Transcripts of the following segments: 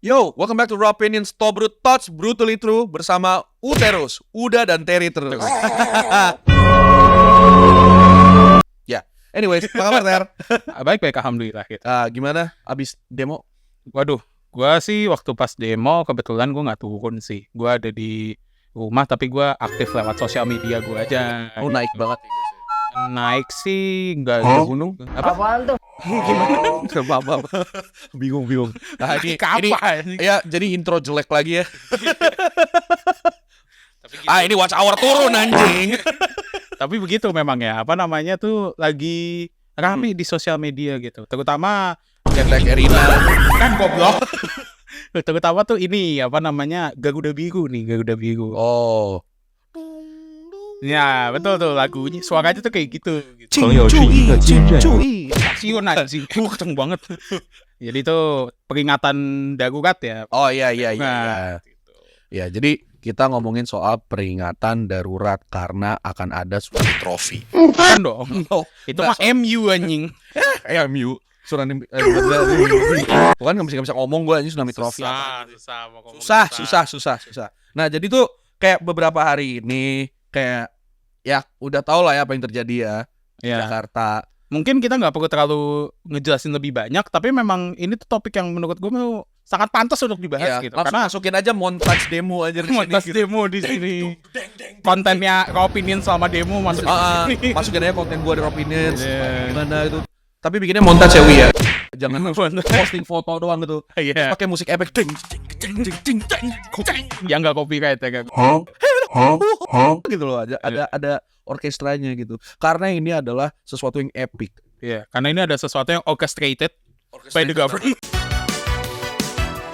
Yo, welcome back to Raw Opinions, Top Brut Thoughts Brutally True bersama Uterus, Uda dan Terry terus. Ya, anyways, apa kabar Ter? Baik-baik, alhamdulillah gitu. Gimana abis demo? Waduh, gua sih waktu pas demo kebetulan gua nggak turun sih. Gua ada di rumah tapi gua aktif lewat sosial media gua aja. Oh, naik banget. Naik sih nggak Huh? gunung. Apaan tuh? Gimana? Apa? Bingung. Nah, ini Kapan? ya jadi intro jelek lagi ya. Tapi Ini watch hour turun anjing. Tapi begitu memang ya. Apa namanya tuh lagi rame di sosial media gitu. Terutama Jet lag Erina. kan goblok. Terutama tuh ini apa namanya Garuda Biru nih, Garuda Biru. Oh. Ya betul tuh lagunya, suaranya tuh kayak gitu. Stasiun anjing, kenceng banget. Jadi itu peringatan darurat ya. Oh iya. Nah, gitu. Ya, jadi kita ngomongin soal peringatan darurat karena akan ada suatu trofi. Bukan dong. Oh, Itu mah MU anjing. MU. Tsunami. Bukan nggak bisa ngomong gue ini tsunami trofi. Susah. Nah, jadi tuh kayak beberapa hari ini kayak ya udah tau lah ya apa yang terjadi ya di Ya. Jakarta. Mungkin kita nggak perlu terlalu ngejelasin lebih banyak, tapi memang ini tuh topik yang menurut gue tuh sangat pantas untuk dibahas Ya, gitu. langsung Karena masukin aja montage demo aja di sini. montas Gitu. demo di sini. Kontennya Raw Opinion selama demo masuk di sini. Masukin aja konten gue di Opinions. Iya. Gimana itu? Tapi bikinnya montage ya Wi ya. Jangan posting foto doang gitu. Iya. Pakai musik efek ding. Yang nggak copyright ya kan. Gitu loh, ada orkestranya gitu. Karena ini adalah sesuatu yang epic. Iya, karena ini ada sesuatu yang orchestrated by the government.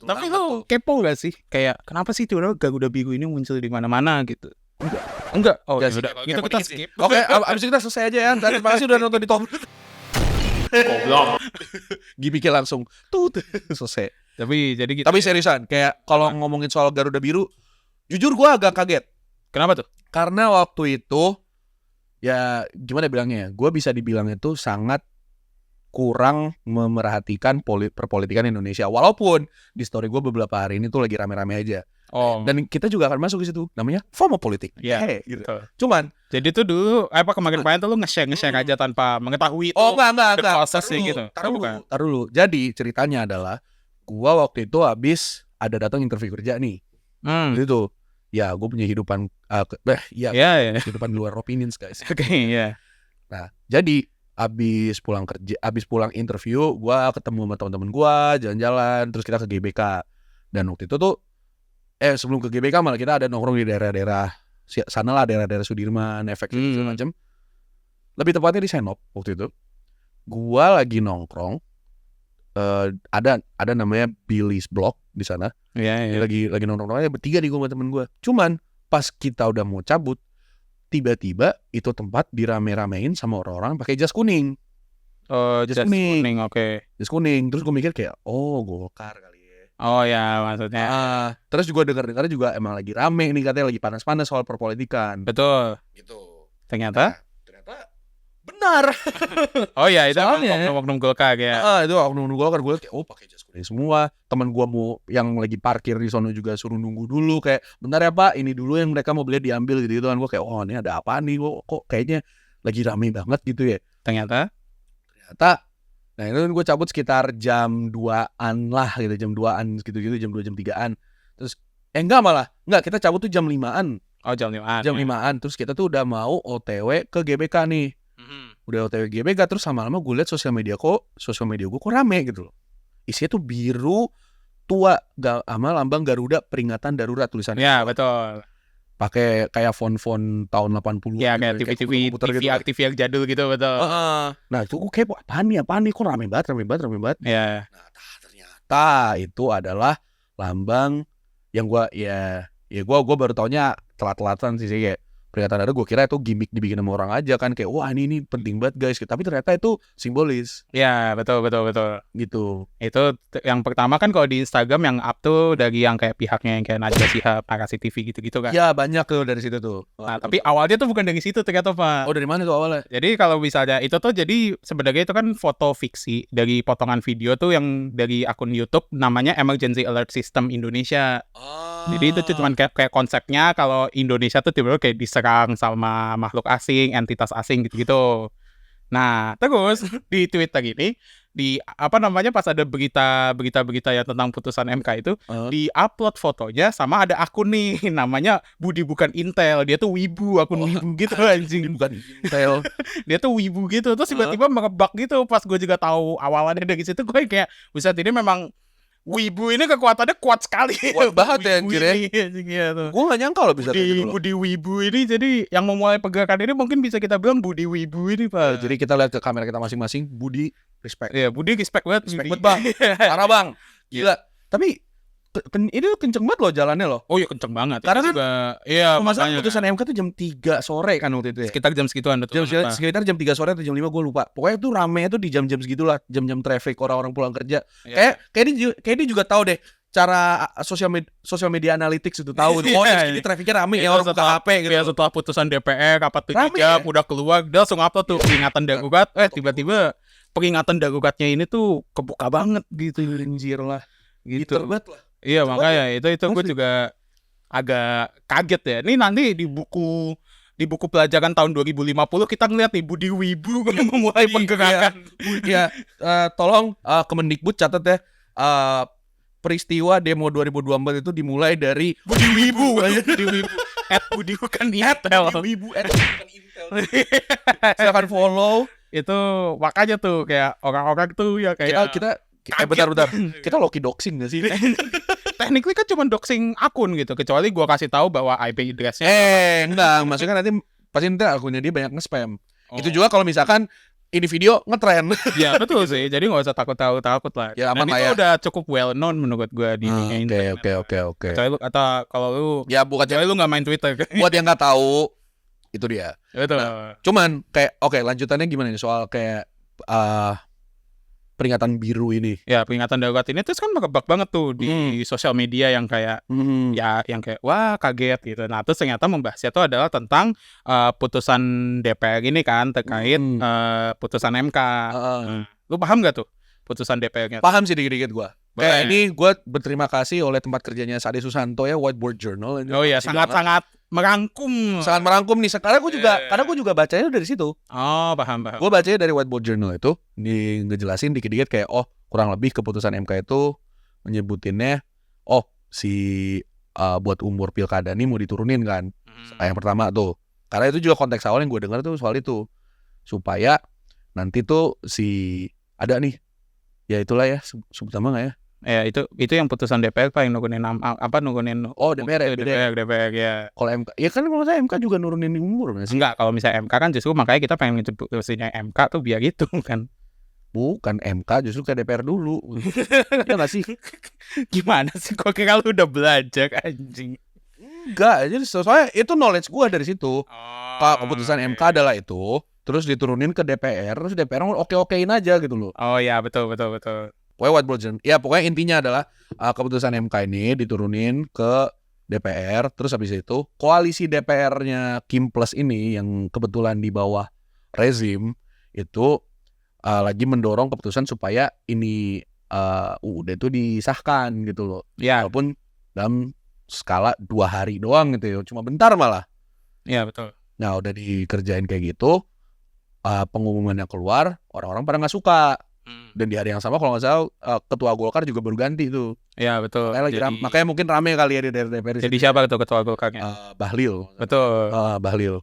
Tapi lo kepo gak sih? Kayak kenapa sih tiba-tiba Garuda Biru ini muncul di mana-mana gitu? Enggak. Oh, Ya, yaudah. sih. Gitu Kepo kita dikit sih. skip. Oke, abis itu kita selesai aja ya. Terima kasih udah nonton di Top. Goblok. Gimiknya langsung tut selesai. Tapi jadi gitu. Tapi seriusan, kayak kalau ngomongin soal Garuda Biru, jujur gue agak kaget. Kenapa tuh? Karena waktu itu ya gimana bilangnya ya, gue bisa dibilang itu sangat kurang memerhatikan perpolitikan Indonesia. Walaupun di story gue beberapa hari ini tuh lagi rame-rame aja. Oh, Dan kita juga akan masuk ke situ. Namanya FOMO politik. Iya, Gitu. betul. Cuman Jadi tuh dulu kemarin tuh lu nge-share aja tanpa mengetahui itu. enggak. prosesnya gitu. Bukan. Taruh dulu. Jadi ceritanya adalah gue waktu itu habis ada datang interview kerja nih. Gitu. Ya, gue punya hidupan Iya. kehidupan di luar Opinions guys. Oke, iya. Nah, jadi abis pulang interview, gue ketemu sama teman-teman gue, jalan-jalan, terus kita ke GBK. Dan waktu itu tuh, sebelum ke GBK malah kita ada nongkrong di daerah-daerah sana lah, daerah-daerah Sudirman, efek segala macam. Lebih tepatnya di Senop waktu itu. Gue lagi nongkrong, ada namanya Billy's Block di sana. Iya. Lagi nongkrong-nongkrongnya bertiga nih gue sama temen gue. Cuman pas kita udah mau cabut, tiba-tiba itu tempat dirame-ramein sama orang-orang pakai jas kuning. Jas kuning. kuning, oke. Jas kuning. Terus gue mikir kayak, oh Golkar kali ya. Oh ya, maksudnya. Terus juga dengar-dengar juga emang lagi rame nih, katanya lagi panas-panas soal perpolitikan. Betul. Gitu. Ternyata? Ternyata benar. Oh ya, itu Soalnya- oknum Golkar ya. Itu oknum Golkar, gue liat kayak, oh pakai jas kuning semua. Teman gue mau yang lagi parkir di sono juga suruh nunggu dulu, kayak bentar ya Pak, ini dulu yang mereka mau beli diambil gitu kan. Gue kayak, oh ini ada apa nih, kok kayaknya lagi rame banget gitu ya. Ternyata. Nah itu gue cabut sekitar jam 2-an lah gitu, jam 2-an gitu-gitu, jam 2 jam 3-an. Terus enggak kita cabut tuh jam 5-an. Oh, jam 5-an. Jam 5-an, terus kita tuh udah mau OTW ke GBK nih. Udah OTW GBK, terus sama-lama gue liat sosial media gue kok rame gitu loh. Isinya tuh biru tua sama lambang Garuda peringatan darurat tulisannya. Ya, betul. Pakai kayak font-font tahun 80-an. Ya, kayak TV yang jadul gitu, betul. Nah, itu gue kayak apaan nih kok rame banget. Ya. Nah, ternyata itu adalah lambang yang gue baru taunya telat-telatan sih kayak peringatan hari gue kira itu gimmick dibikin sama orang aja kan, kayak wah ini penting banget guys, tapi ternyata itu simbolis Ya, betul gitu. Itu yang pertama kan kalau di Instagram yang up tuh dari yang kayak pihaknya yang kayak Najwa Shihab, Narasi TV gitu-gitu kan. Ya banyak tuh dari situ tuh. Nah, tapi awalnya tuh bukan dari situ ternyata, Pak. Oh, dari mana tuh awalnya? Jadi kalau misalnya itu tuh jadi sebenarnya itu kan foto fiksi dari potongan video tuh yang dari akun YouTube namanya Emergency Alert System Indonesia. Jadi itu tuh cuman kayak konsepnya kalau Indonesia tuh tiba-tiba kayak diserang sama makhluk asing, entitas asing gitu-gitu. Nah, terus di Twitter ini pas ada berita ya tentang putusan MK itu di-upload fotonya sama ada akun nih namanya Budi bukan Intel. Dia tuh wibu, akun wibu gitu anjing. Bukan Intel. Dia tuh wibu gitu. Terus tiba-tiba merebak gitu. Pas gue juga tahu awalannya dari situ gue kayak buset ini memang wibu ini kekuatannya kuat sekali. Kuat banget ya anjir ya. Gue gak nyangka loh bisa kayak gitu loh. Budi wibu ini jadi yang memulai pergerakan ini mungkin bisa kita bilang Budi wibu ini, Pak. Jadi kita lihat ke kamera kita masing-masing. Budi respect. Iya, Budi respect banget. Respect banget, Bang. Parah, Bang. Gila. Tapi ini kenceng banget loh jalannya loh. Oh iya kenceng banget. Karena kan juga, iya, masalah putusan MK tuh jam 3 sore kan waktu itu ya. Sekitar jam segituan betul. Sekitar jam 3 sore atau jam 5 gue lupa. Pokoknya tuh rame tuh di jam-jam segitulah, jam-jam traffic orang-orang pulang kerja. Yeah. Kayak dia juga tahu deh cara sosial media analytics itu tahu. Oh, ini trafficnya rame ya orang buka HP gitu. Ya setelah putusan DPR rapat 7 jam ya? udah keluar, dia langsung upload tuh peringatan darurat. Tiba-tiba peringatan daruratnya ini tuh kebuka banget gitu, anjir lah. Gitu. Banget lah. Iya makanya itu gue juga agak kaget ya. Ini nanti di buku pelajaran tahun 2050 kita ngeliat nih Budi Wibu memulai pergerakan. Ya, tolong Kemendikbud catat ya. Peristiwa demo 2024 itu dimulai dari Budi Wibu. Budi bukan Intel. Budi Wibu bukan Intel. Silakan follow. Itu makanya tuh kayak orang-orang tuh ya kayak kita bentar. Kita loki doxing gak sih? Technically kan cuma doxing akun gitu, kecuali gua kasih tahu bahwa IP address-nya. Enggak, maksudnya nanti pasti akunnya dia banyak nge-spam. Itu juga kalau misalkan ini video ngetren. Ya betul sih, jadi nggak usah takut lah. Ya aman lah ya. Itu udah cukup well known menurut gua di internet. Oke. Kecuali kalau lu ya bukan kecuali lu nggak main Twitter. Buat yang nggak tahu itu dia. Betul. Nah, cuman kayak lanjutannya gimana nih soal kayak peringatan biru ini. Ya peringatan darurat ini terus kan merebak banget tuh di sosial media yang kayak ya yang kayak wah kaget gitu. Nah terus ternyata membahasnya itu adalah tentang putusan DPR ini kan terkait putusan MK. Lu paham gak tuh putusan DPR-nya? Paham sih dikit-dikit gue. Ini gue berterima kasih oleh tempat kerjanya Sade Susanto ya, Whiteboard Journal. Oh iya sangat merangkum. Sangat merangkum nih. Karena gue juga bacanya dari situ. Oh paham. Gue bacanya dari Whiteboard Journal itu ngejelasin dikit-dikit kayak kurang lebih keputusan MK itu menyebutinnya buat umur pilkada nih mau diturunin kan. Yang pertama tuh. Karena itu juga konteks awal yang gue dengar tuh soal itu. Supaya nanti tuh ada nih. Ya itulah ya sebut nama nggak ya? Ya itu yang putusan DPR Pak yang nurunin DPR ya. Kalau MK ya kan kalau saya MK juga nurunin umur nggak sih? Enggak, kalau misalnya MK kan justru makanya kita pengen putusannya MK tuh biar gitu kan. Bukan MK justru ke DPR dulu. Ya nggak sih? Gimana sih kok kira lu udah belajar anjing? Enggak, jadi soalnya itu knowledge gue dari situ. Keputusan MK adalah itu. Terus diturunin ke DPR, terus DPR oke-okein aja gitu loh. Oh ya betul. Pokoknya intinya adalah keputusan MK ini diturunin ke DPR, terus habis itu koalisi DPR-nya Kim Plus ini yang kebetulan di bawah rezim itu lagi mendorong keputusan supaya ini UUD itu disahkan gitu loh. Ya. Walaupun dalam skala 2 hari doang gitu ya, cuma bentar malah. Iya betul. Nah udah dikerjain kayak gitu. Pengumumannya keluar, orang-orang pada nggak suka. Dan di hari yang sama kalau nggak salah ketua Golkar juga baru ganti tuh. Ya betul. Makanya mungkin rame kali ya di DPR. Jadi siapa tuh ketua Golkarnya? Bahlil. Betul. Bahlil.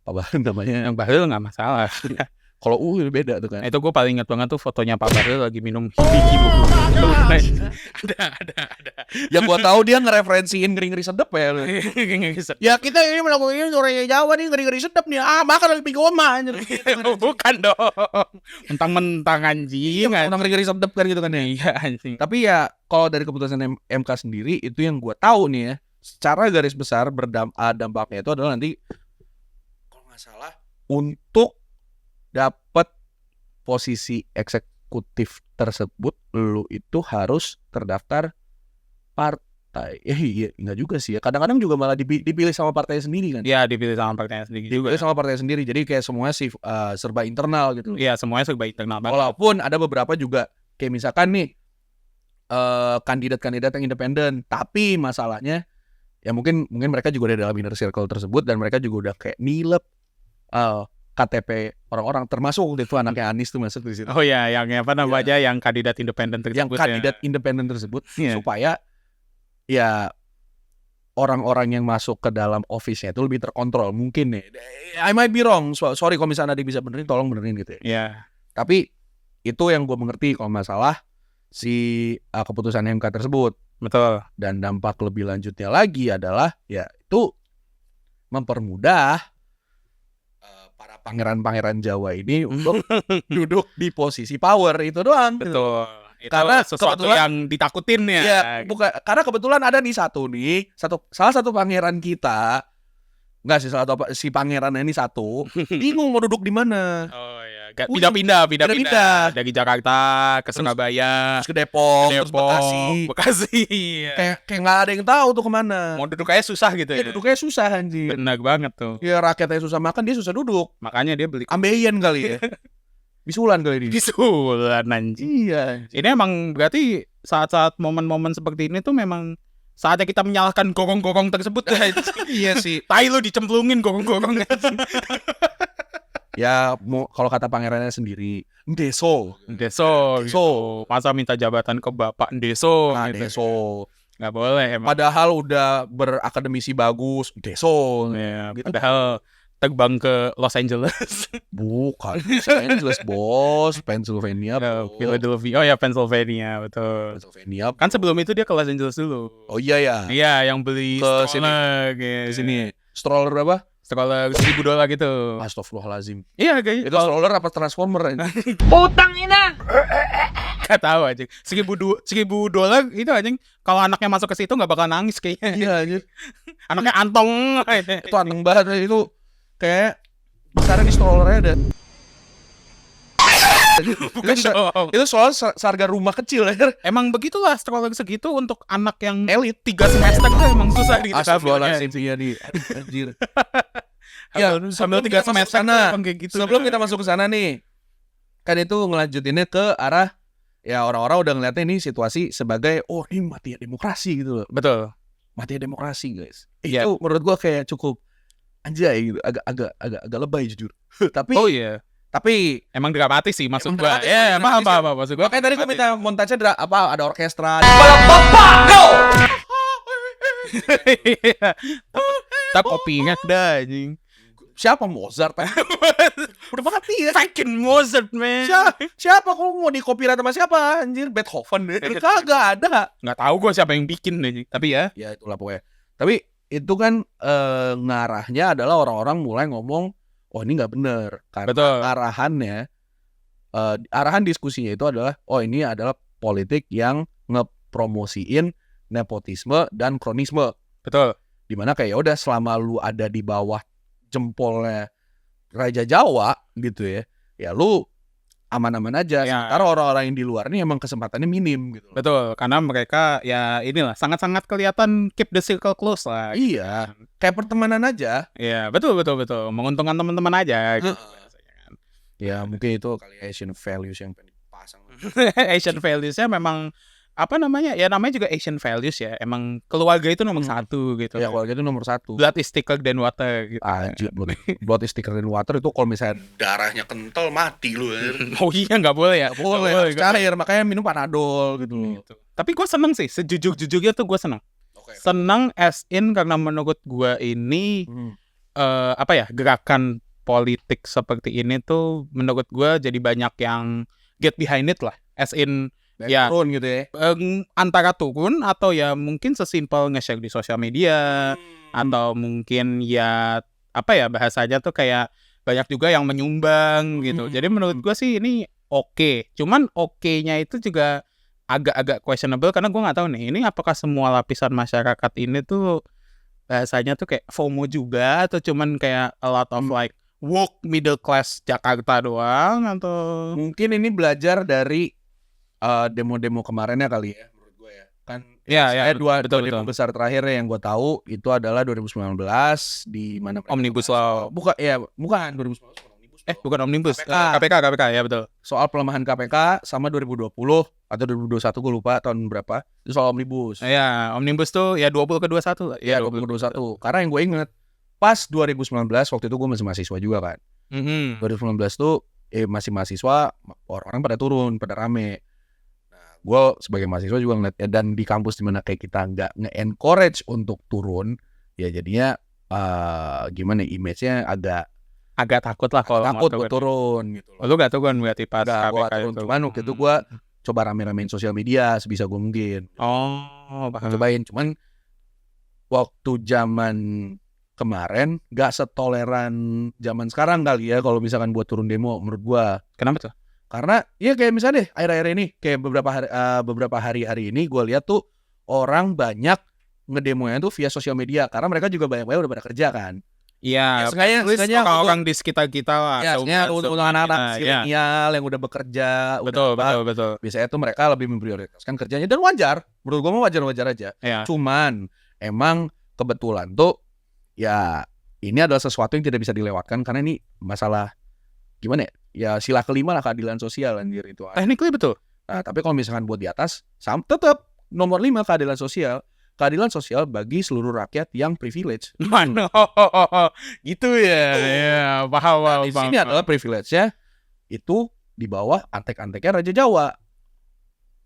Pak Bahlil namanya. Yang Bahlil nggak masalah. Kalau beda tuh kan. Itu gue paling ingat banget tuh fotonya Pak Bahlil lagi minum hibiki buku. Ada. Yang gue tahu dia ngereferensiin ngeri-ngeri sedep ya. Ya kita ini melakukan ini sore Jawa nih ngeri-ngeri sedep nih. Makan lebih goma. Bukan dong. Mentang-mentang anjing. Mentang ngeri-ngeri sedep kan gitu kan ya. Iya anjing. Tapi ya kalau dari keputusan MK sendiri itu yang gue tahu nih ya. secara garis besar dampaknya itu adalah nanti kalau nggak salah untuk dapat posisi eksekutif tersebut lu itu harus terdaftar partai. Iya, enggak juga sih ya. Kadang-kadang juga malah dipilih sama partai sendiri kan. Iya, dipilih sama partainya sendiri juga. Dipilih sama partai sendiri. Jadi kayak semuanya serba internal gitu. Iya, semuanya serba internal banget. Walaupun ada beberapa juga kayak misalkan nih kandidat-kandidat yang independen, tapi masalahnya ya mungkin mereka juga ada dalam inner circle tersebut dan mereka juga udah kayak nilep KTP orang-orang, termasuk waktu itu anaknya Anies tuh masuk di situ. Oh ya, yang apa namanya, yang kandidat independen tersebut. Yang kandidat independen tersebut Iya. supaya ya orang-orang yang masuk ke dalam office-nya itu lebih terkontrol mungkin nih. I might be wrong. Sorry kalau misalnya ada bisa benerin, tolong benerin gitu ya. Iya. Tapi itu yang gue mengerti kalau masalah si keputusan MK tersebut. Betul. Dan dampak lebih lanjutnya lagi adalah ya itu mempermudah para pangeran-pangeran Jawa ini untuk duduk di posisi power itu doang. Betul. Itu Karena sesuatu yang ditakutin ya. Iya, bukan karena kebetulan ada nih salah satu pangeran kita. Enggak sih, si pangerannya ini satu bingung mau duduk di mana. Oh ya, pindah-pindah dari Jakarta ke Surabaya, terus ke Depok, terus Bekasi. Kayak nggak ada yang tahu tuh kemana. Mau duduk kayak susah gitu ya. Duduknya susah anjir. Benar banget tuh. Ya rakyatnya susah makan, dia susah duduk. Makanya dia beli ambeien kali ya. Bisulan kali ini. Bisulan anjing. Iya. Ini emang berarti saat-saat momen-momen seperti ini tuh memang saatnya kita menyalahkan gorong-gorong tersebut. Iya sih. Tai lu dicemplungin gorong-gorongnya. Ya kalau kata pangerannya sendiri, Deso. Gitu. Masa minta jabatan ke bapak Deso. Nah, gitu. Deso. Nggak boleh emang. Padahal udah berakademisi bagus, Deso. Ya, gitu. Padahal terbang ke Los Angeles. Bukan, Los Angeles bos, Pennsylvania. Philadelphia. Oh ya, Pennsylvania, betul. Pennsylvania. Kan sebelum itu dia ke Los Angeles dulu. Oh iya ya. Iya, yang beli ke stroller di sini. Stroller berapa? Stroller $1,000 gitu. Astagfirullahaladzim. Iya, kayak itu stroller apa transformer? Putang ina. Gak tahu aja. $1,000 itu aja. Kalau anaknya masuk ke situ nggak bakal nangis kayaknya. Iya anjir. Anaknya antong. Itu anteng banget itu. Kayak sekarang di strollernya ada. Itu soal seharga rumah kecil ya. Emang begitulah stroller segitu untuk anak yang elit 3 semester tuh emang susah gitu. Astagfirullahaladzim ya di anjir. Ya, sambil 3 semester sana. Gitu. Sebelum kita masuk ke sana nih. Kan itu ngelanjutinnya ke arah ya orang-orang udah ngeliatnya ini situasi sebagai ini mati demokrasi gitu loh. Betul. Mati demokrasi guys. Yeah. Itu menurut gua kayak cukup anjay gitu, agak lebay jujur. Tapi tapi emang dramatis sih maksud gua. Ya, paham maksud gua. Makanya tadi gua minta montasenya ada orkestra. Tak kopi ingat dah anjing. Siapa Mozart? Udah mati ya. Fucking Mozart, man. Siapa kok mau di copyright sama siapa? Anjir, Beethoven. Kagak ada. Nggak tahu gua siapa yang bikin anjing. Tapi ya itulah pokoknya. Tapi itu kan ngarahnya adalah orang-orang mulai ngomong, oh ini nggak bener. Karena betul. Arahan diskusinya itu adalah, oh ini adalah politik yang ngepromosiin nepotisme dan kronisme. Betul. Dimana kayak udah selama lu ada di bawah jempolnya Raja Jawa gitu ya, ya lu aman-aman aja. Ya. Sementara orang-orang yang di luar ini emang kesempatannya minim gitu. Betul, karena mereka ya inilah sangat-sangat kelihatan keep the circle close lah. Iya, kayak pertemanan aja. Iya, betul. Menguntungkan teman-teman aja. Gitu. Ya mungkin itu kali Asian values yang pengen dipasang. Asian values-nya memang apa namanya? Ya namanya juga Asian values ya. Emang keluarga itu nomor satu gitu. Ya keluarga itu nomor satu. Blood is thicker than water gitu. Anjir, blood is thicker than water itu kalau misalnya darahnya kental mati lu. Oh iya, nggak boleh ya. Boleh. Cair, makanya minum Panadol gitu. Tapi gue seneng sih, sejujur-jujurnya tuh gue seneng. Okay. Seneng as in karena menurut gue ini gerakan politik seperti ini tuh menurut gue jadi banyak yang get behind it lah. As in turun gitu ya. Antara turun atau ya mungkin sesimpel nge-share di sosial media atau mungkin ya bahasanya tuh kayak banyak juga yang menyumbang gitu. Jadi menurut gue sih ini oke. Cuman oke-nya itu juga agak-agak questionable karena gue nggak tahu nih ini apakah semua lapisan masyarakat ini tuh bahasanya tuh kayak FOMO juga atau cuman kayak a lot of like woke middle class Jakarta doang atau Mungkin ini belajar dari demo-demo kemarinnya kali ya menurut gue ya. Kan ya dua betul, demo betul. besar terakhir yang gue tahu itu adalah 2019 di mana mereka Omnibus ngebahas Law. bukan 2019 bukan Omnibus Law. Bukan Omnibus, KPK. KPK ya betul. Soal pelemahan KPK sama 2020 atau 2021 gue lupa tahun berapa. Itu soal Omnibus. Ya, Omnibus tuh ya 20 ke 21 lah. Ya 2021. Karena yang gue inget pas 2019 waktu itu gue masih mahasiswa juga kan. 2019 tuh masih mahasiswa, orang-orang pada turun, pada rame. Nah, gue sebagai mahasiswa juga ngeliat dan di kampus dimana kayak kita nggak nge-encourage untuk turun, ya jadinya gimana image-nya agak takut lah kalau takut buat turun gitu loh. Lu gak tuh kan berarti pas Nggak, gue KPK turun. itu. Cuman waktu itu gue coba rame-ramein sosial media sebisa gue mungkin. Cobain. Cuman waktu zaman kemarin gak setoleran zaman sekarang kali ya kalau misalkan buat turun demo menurut gua. Kenapa tuh? Karena ya kayak misalnya deh akhir-akhir ini kayak beberapa hari ini gua lihat tuh orang banyak ngedemonya tuh via sosial media karena mereka juga banyak-banyak udah pada kerja kan. Iya, sengaja orang di sekitar kita lah. Ya, untuk anak-anak milenial yang udah bekerja, betul. biasanya tuh mereka lebih memprioritaskan kerjanya dan wajar. Menurut gua mah wajar-wajar aja. Ya. Cuman emang kebetulan tuh ya ini adalah sesuatu yang tidak bisa dilewatkan karena ini masalah gimana ya? Ya sila kelima lah keadilan sosial anjir itu. Technically betul. Nah, tapi kalau misalkan buat di atas tetap nomor 5 keadilan sosial. Keadilan sosial bagi seluruh rakyat yang privilege. Mana? Gitu ya. Ya, paham. Nah, di sini adalah privilege-nya itu di bawah antek-anteknya Raja Jawa.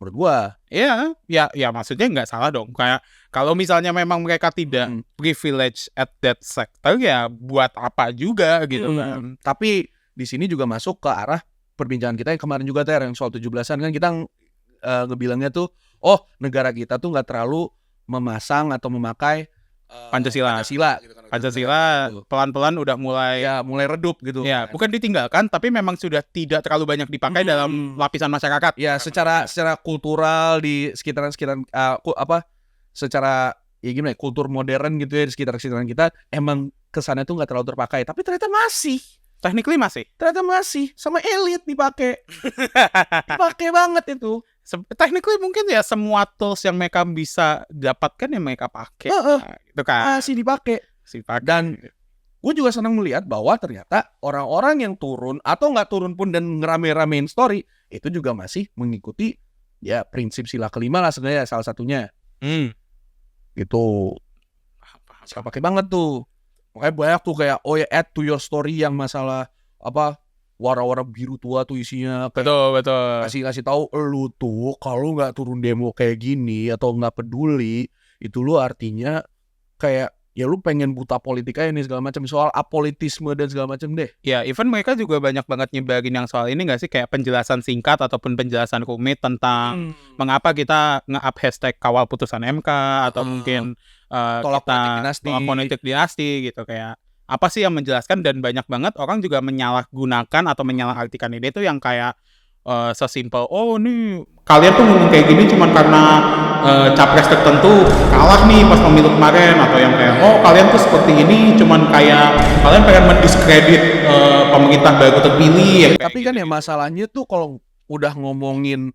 Menurut gua. Ya maksudnya nggak salah dong. Kayak kalau misalnya memang mereka tidak privilege at that sector ya buat apa juga gitu kan. Tapi di sini juga masuk ke arah perbincangan kita yang kemarin juga yang soal 17-an kan kita ngebilangnya tuh negara kita tuh nggak terlalu memasang atau memakai Pancasila gitu kan. Pancasila pelan-pelan udah mulai redup gitu. Ya, bukan ditinggalkan tapi memang sudah tidak terlalu banyak dipakai dalam lapisan masyarakat. Ya, secara kultural di sekitaran secara ya gimana ya, kultur modern gitu ya di sekitaran kita emang kesannya tuh nggak terlalu terpakai, tapi ternyata masih. Technically masih. Ternyata masih sama elit dipakai. Dipakai banget itu. Technically mungkin ya semua tools yang mereka bisa dapatkan yang mereka pakai. Gitu kan. Masih dipakai. Dan gue juga senang melihat bahwa ternyata orang-orang yang turun atau nggak turun pun dan ngerame-ramein story itu juga masih mengikuti ya prinsip sila kelima lah sebenarnya salah satunya. Gitu. Masih pakai banget tuh. Makanya banyak tuh kayak add to your story yang masalah warna-warna biru tua tuh isinya. Betul. Kasih tahu lu tuh kalau nggak turun demo kayak gini atau nggak peduli itu lu artinya kayak ya lu pengen buta politik aja nih segala macam soal apolitisme dan segala macam deh. Ya, even mereka juga banyak banget nyebarin yang soal ini nggak sih kayak penjelasan singkat ataupun penjelasan rumit tentang mengapa kita nge-up hashtag kawal putusan MK atau mungkin tolak politik dinasti gitu kayak apa sih yang menjelaskan dan banyak banget orang juga menyalahgunakan atau menyalahartikan ini tuh yang kayak sesimpel nih kalian tuh ngomong kayak gini cuman karena capres tertentu kalah nih pas pemilu kemarin atau yang kayak kalian tuh seperti ini cuman kayak kalian pengen mendiskredit pemerintah baru terpilih ya. Tapi kan ya masalahnya tuh kalau udah ngomongin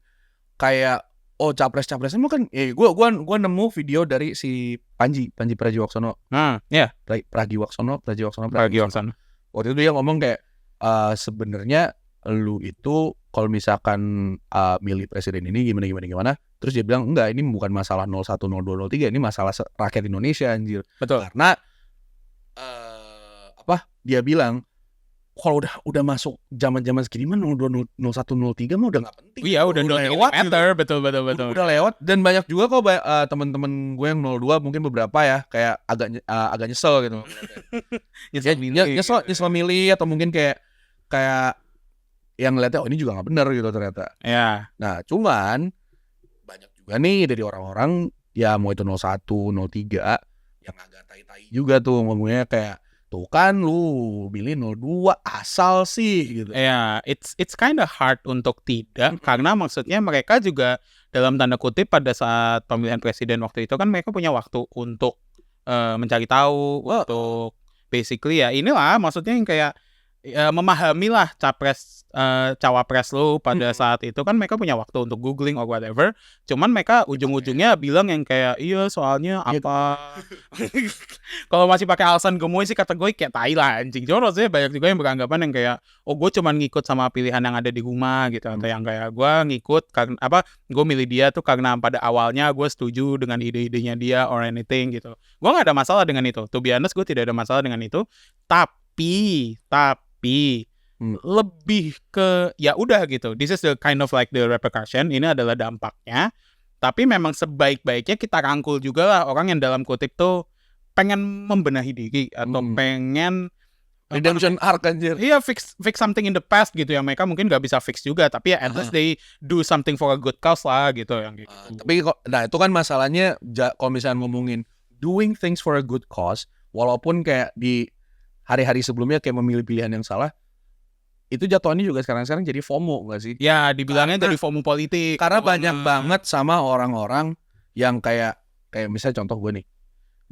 kayak capres-capresnya kan gua nemu video dari si Panji Pragiwaksono. Pragiwaksono. Waktu itu dia ngomong kayak sebenarnya lu itu kalau misalkan milih presiden ini gimana terus dia bilang enggak ini bukan masalah 01 02 03 ini masalah rakyat Indonesia anjir. Betul. Karena dia bilang kalau udah masuk zaman-zaman segini mah 02 01 03 mah udah enggak penting. Iya, udah lewat gitu. Betul. Udah lewat dan banyak juga kok teman-teman gue yang 02 mungkin beberapa ya kayak agak nyesel gitu. nyesel milih atau mungkin kayak yang ngeliatnya ini juga nggak benar gitu ternyata. Ya. Nah cuman banyak juga nih dari orang-orang ya mau itu 01, 03 yang agak tai-tai juga tuh ngomongnya kayak Tuh kan lu milih 02 asal sih gitu. Ya, it's kind of hard untuk tidak, karena maksudnya mereka juga dalam tanda kutip pada saat pemilihan presiden waktu itu kan mereka punya waktu untuk mencari tahu, untuk basically ya inilah maksudnya yang kayak memahami lah cawapres lo pada saat itu kan mereka punya waktu untuk googling or whatever. Cuman mereka ujung-ujungnya bilang yang kayak iya soalnya apa. Kalau masih pakai alasan gemoy sih kata gue kayak tai lah anjing. Cuma maksudnya banyak juga yang beranggapan yang kayak oh gue cuman ngikut sama pilihan yang ada di rumah gitu. Atau yang kayak gue ngikut karena apa gue milih dia tuh karena pada awalnya gue setuju dengan ide-idenya dia or anything gitu. Gue gak ada masalah dengan itu. To be honest gue tidak ada masalah dengan itu. Tapi lebih ke ya udah gitu. This is the kind of like the repercussion. Ini adalah dampaknya. Tapi memang sebaik-baiknya kita rangkul juga lah orang yang dalam kutip tuh pengen membenahi diri atau pengen redemption arc anjir. Iya fix something in the past gitu ya. Mereka mungkin gak bisa fix juga, tapi ya at least they do something for a good cause lah gitu yang gitu. Tapi nah itu kan masalahnya kalau misalnya ngomongin doing things for a good cause, walaupun kayak di hari-hari sebelumnya kayak memilih pilihan yang salah, itu jatuhannya juga sekarang jadi FOMO gak sih? Ya dibilangnya jadi FOMO politik. Karena banyak banget sama orang-orang yang kayak misalnya contoh gue nih,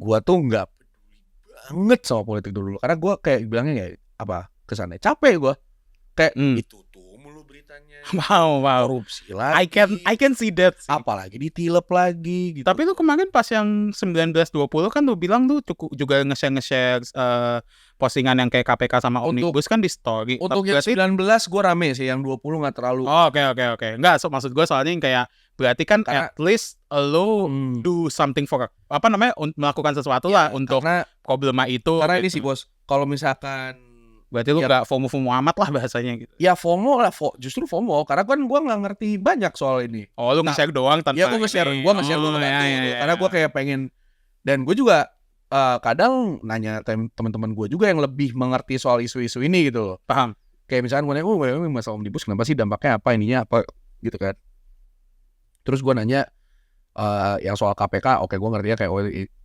gue tuh nggak peduli banget sama politik dulu, karena gue kayak bilangnya kayak apa kesannya capek gue kayak itu tuh mulu beritanya. Wow. Korupsi lagi. I can see that sih. Apalagi ditilep lagi gitu. Tapi lu kemarin pas yang 1920 kan lu bilang lu cukup juga nge-share postingan yang kayak KPK sama Omnibus kan di story. Untuk yang 19 gue rame sih, yang 20 gak terlalu. Oke. Enggak, maksud gue soalnya yang kayak berarti kan karena, at least lo do something for apa namanya melakukan sesuatu lah untuk problema itu. Karena gitu. ini sih bos, kalau misalkan berarti lu gak FOMO amat lah bahasanya gitu. Ya FOMO lah, justru FOMO karena kan gue nggak ngerti banyak soal ini. Oh lu nge-share doang tanpa. Ya gue nge-share karena gue kayak pengen, dan gue juga kadang nanya teman-teman gue juga yang lebih mengerti soal isu-isu ini gitu loh. Paham. Kayak misalnya gue nanya, masalah Omnibus kenapa sih, dampaknya apa, ininya apa gitu kan. Terus gue nanya yang soal KPK, oke gue ngerti ya kayak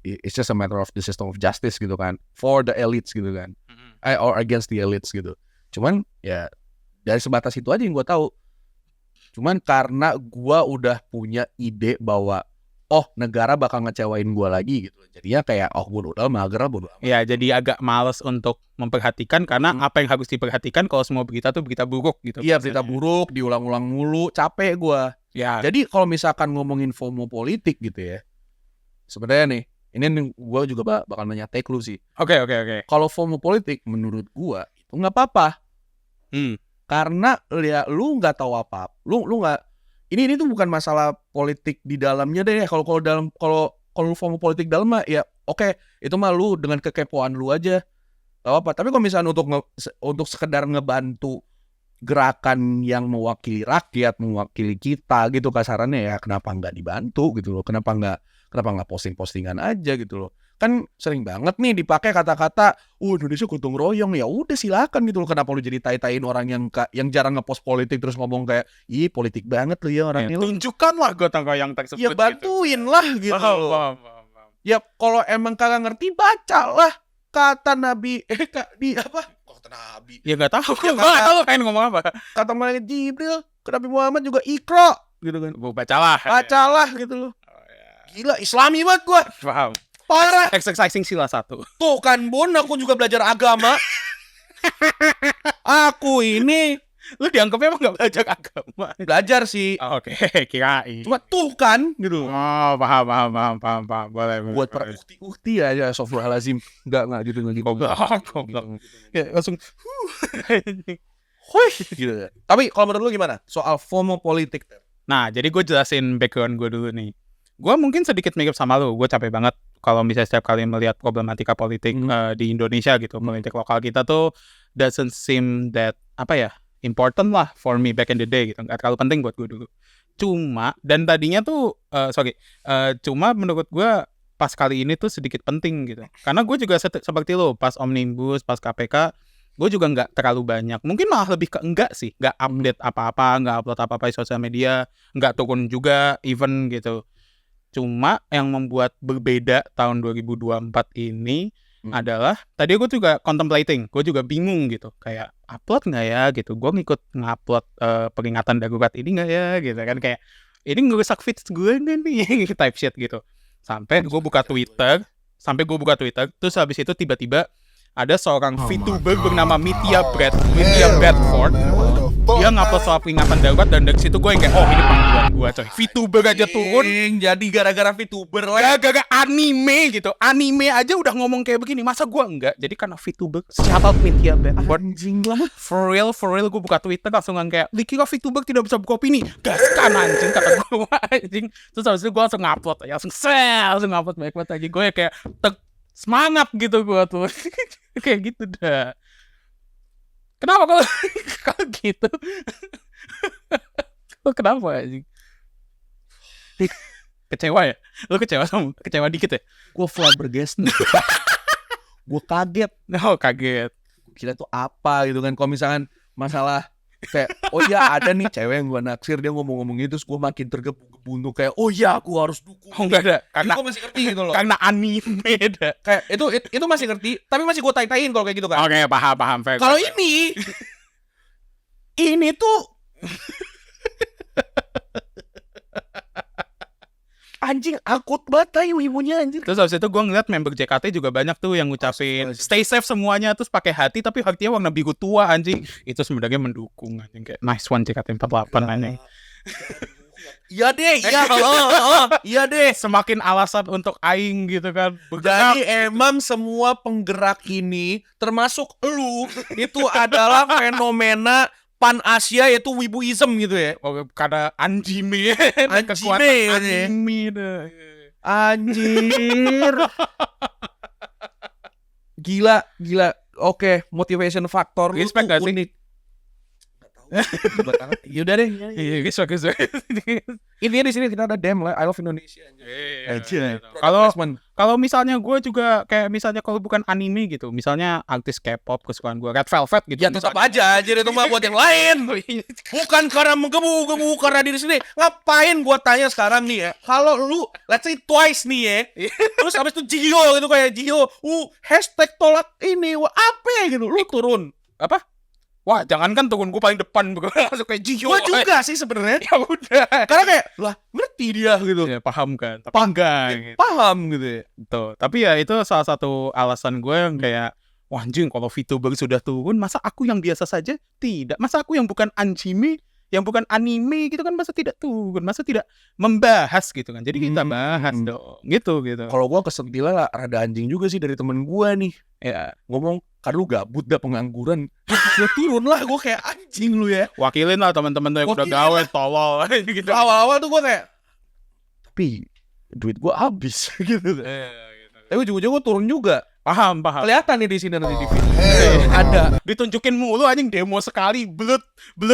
it's just a matter of the system of justice gitu kan, for the elites gitu kan, or against the elites gitu. Cuman ya dari sebatas itu aja yang gue tahu. Cuman karena gue udah punya ide bahwa negara bakal ngecewain gue lagi gitu, jadinya kayak bodo udah mager lah, bodo amat. Ya jadi agak males untuk memperhatikan karena apa yang harus diperhatikan kalau semua berita tuh berita buruk gitu. Iya berita buruk diulang-ulang mulu, capek gue. Ya. Jadi kalau misalkan ngomongin FOMO politik gitu ya, sebenarnya nih ini gue juga bakal nanya take lu sih. Oke. Kalau FOMO politik menurut gue itu nggak apa-apa. Karena ya lu nggak tahu apa, lu nggak. Ini tuh bukan masalah politik di dalamnya deh. Kalau FOMO politik dalam mah ya oke, itu mah lu dengan kekepoan lu aja, gak apa-apa. Tapi kalau misalnya untuk sekedar ngebantu gerakan yang mewakili rakyat, mewakili kita gitu kasarannya, ya kenapa nggak dibantu gitu loh? Kenapa nggak postingan aja gitu loh? Kan sering banget nih dipakai kata-kata Indonesia gotong royong. Ya udah silakan gitu loh. Kenapa lu jadi tai-taiin orang yang jarang ngepost politik terus ngomong kayak politik banget lu ya orangnya. Tunjukkanlah gotong royong tersebut. Ya bantuin gitu lah gitu loh. Ya kalau emang kagak ngerti bacalah kata Nabi di apa? Kata Nabi. Ya enggak tahu. Gua enggak tahu pengen ngomong apa. Kata malaikat Jibril ke Nabi Muhammad juga Iqra gitu kan. Bacalah gitu loh. Gila Islami banget gua. Paham. Parah. Exercising sila 1. Tuh kan Bon, aku juga belajar agama. Aku ini lu dianggapnya emang gak belajar agama? Belajar sih. Oke, kirain. Cuma tuh kan gitu. Oh, paham. Boleh. Buat para ukti aja, astagfirullahalazim. Enggak gitu lagi. Goblok. Ya, langsung gitu. Tapi kalau menurut lu gimana soal FOMO politik? Nah, jadi gue jelasin background gue dulu nih. Gue mungkin sedikit mirip sama lu. Gue capek banget kalau misalnya setiap kali melihat problematika politik di Indonesia gitu. Politik lokal kita tuh doesn't seem that important lah for me back in the day gitu. Gak terlalu penting buat gue dulu. Cuma dan tadinya tuh cuma menurut gue pas kali ini tuh sedikit penting gitu. Karena gue juga seperti lu, pas Omnibus, pas KPK, gue juga nggak terlalu banyak. Mungkin malah lebih ke enggak sih, nggak update apa-apa, nggak upload apa-apa di sosial media, nggak turun juga event gitu. Cuma yang membuat berbeda tahun 2024 ini, adalah tadi gue juga contemplating, gue juga bingung gitu, kayak upload nggak ya gitu, gue ngupload peringatan darurat ini nggak ya gitu kan, kayak ini ngerusak feeds gue nggak nih type shit gitu. Sampai gue buka Twitter, terus habis itu tiba-tiba ada seorang VTuber bernama Mithya Bradford. Dia ngupload soal peringatan darurat, dan dari situ gue yang kayak, oh ini panggilan gue coy. VTuber aja turun. Jadi gara-gara VTuber lah. Gara-gara anime gitu. Anime aja udah ngomong kayak begini, masa gue enggak? Jadi karena VTuber, shout out Mithya Bradford. Anjing lah. For real gue buka Twitter langsung kayak, dikira VTuber tidak bisa buka opini. Gaskan anjing, kata gue anjing. Terus habis itu gue langsung ngupload aja, langsung ngupload banyak banget aja. Gue ya kayak semangat gitu gue tuh. Kayak gitu dah. Kenapa kalau gitu? Kenapa anjing? Kecewa ya? Lu kecewa dikit ya? Gue flabbergasted. Gue kaget. Oh, kaget. Kira tuh apa gitu kan. Kalau misalkan masalah kayak, oh iya ada nih cewek yang gue naksir, dia ngomong-ngomong gitu, terus gue makin tergebu-gebu untuk kayak, oh iya aku harus dukung. Oh enggak ada. Karena gue masih ngerti gitu loh. Karena anime dah. Kayak itu masih ngerti, tapi masih gue tai-taiin kalau kayak gitu kan. Oke, paham. Kalau ini tuh anjing akut banget ibunya anjing. Terus habis itu gue ngeliat member JKT juga banyak tuh yang ngucapin stay safe semuanya, terus pakai hati tapi hatinya warna biru tua anjing. Itu sebenarnya mendukung anjing, kayak nice one JKT48 anjing. Iya deh, iya deh. Semakin alasan untuk aing gitu kan. Jadi emang semua penggerak ini termasuk lu itu adalah fenomena Pan Asia, yaitu wibuism gitu ya. Oh, karena anime. Anime dah. Anjir. Gila. Oke, motivation factor lu Respect tuh gak sih? unik. Yaudah deh. Iya, guys. Intinya di sini kita ada Dem lah, I love Indonesia. Kalau misalnya gue juga kayak misalnya kalau bukan anime gitu, misalnya artis K-pop kesukaan gue, Red Velvet gitu. Ya tetap aja, jadi itu mah buat yang lain. Bukan karena menggebu-gebu karena diri sendiri. Ngapain gua tanya sekarang nih ya? Kalau lu let's say Twice nih ya. Terus habis itu Jio gitu, kayak Jio, hashtag tolak ini, apa ya gitu. Lu turun. Apa? Wah, jangankan turun, gue paling depan langsung kayak Jio. Gua juga sih sebenarnya. Ya udah. Karena kayak lah ngerti dia gitu. Ya, paham kan? Tapi enggak gitu. Paham gitu ya. Tuh, tapi ya itu salah satu alasan gue yang kayak, wah anjing, kalau VTuber sudah turun, masa aku yang biasa saja tidak? Masa aku yang bukan anime, yang bukan anime gitu kan, masa tidak turun? Masa tidak membahas gitu kan? Jadi kita bahas dong, gitu. Kalau gua kesentilan lah, rada anjing juga sih dari temen gua nih. Ya, Ngomong, kan lu gabut dah pengangguran. Udah turun lah, gua kayak anjing lu ya. wakilin lah teman-teman tuh yang udah Wakilin gawe lah. tolol gitu. Awal-awal tuh gua kayak, tapi duit gua habis gitu. Tapi ujung-ujung gua turun juga. Paham. Kelihatan nih di sini nanti di video. Ada. Ditunjukin mulu anjing, demo sekali belut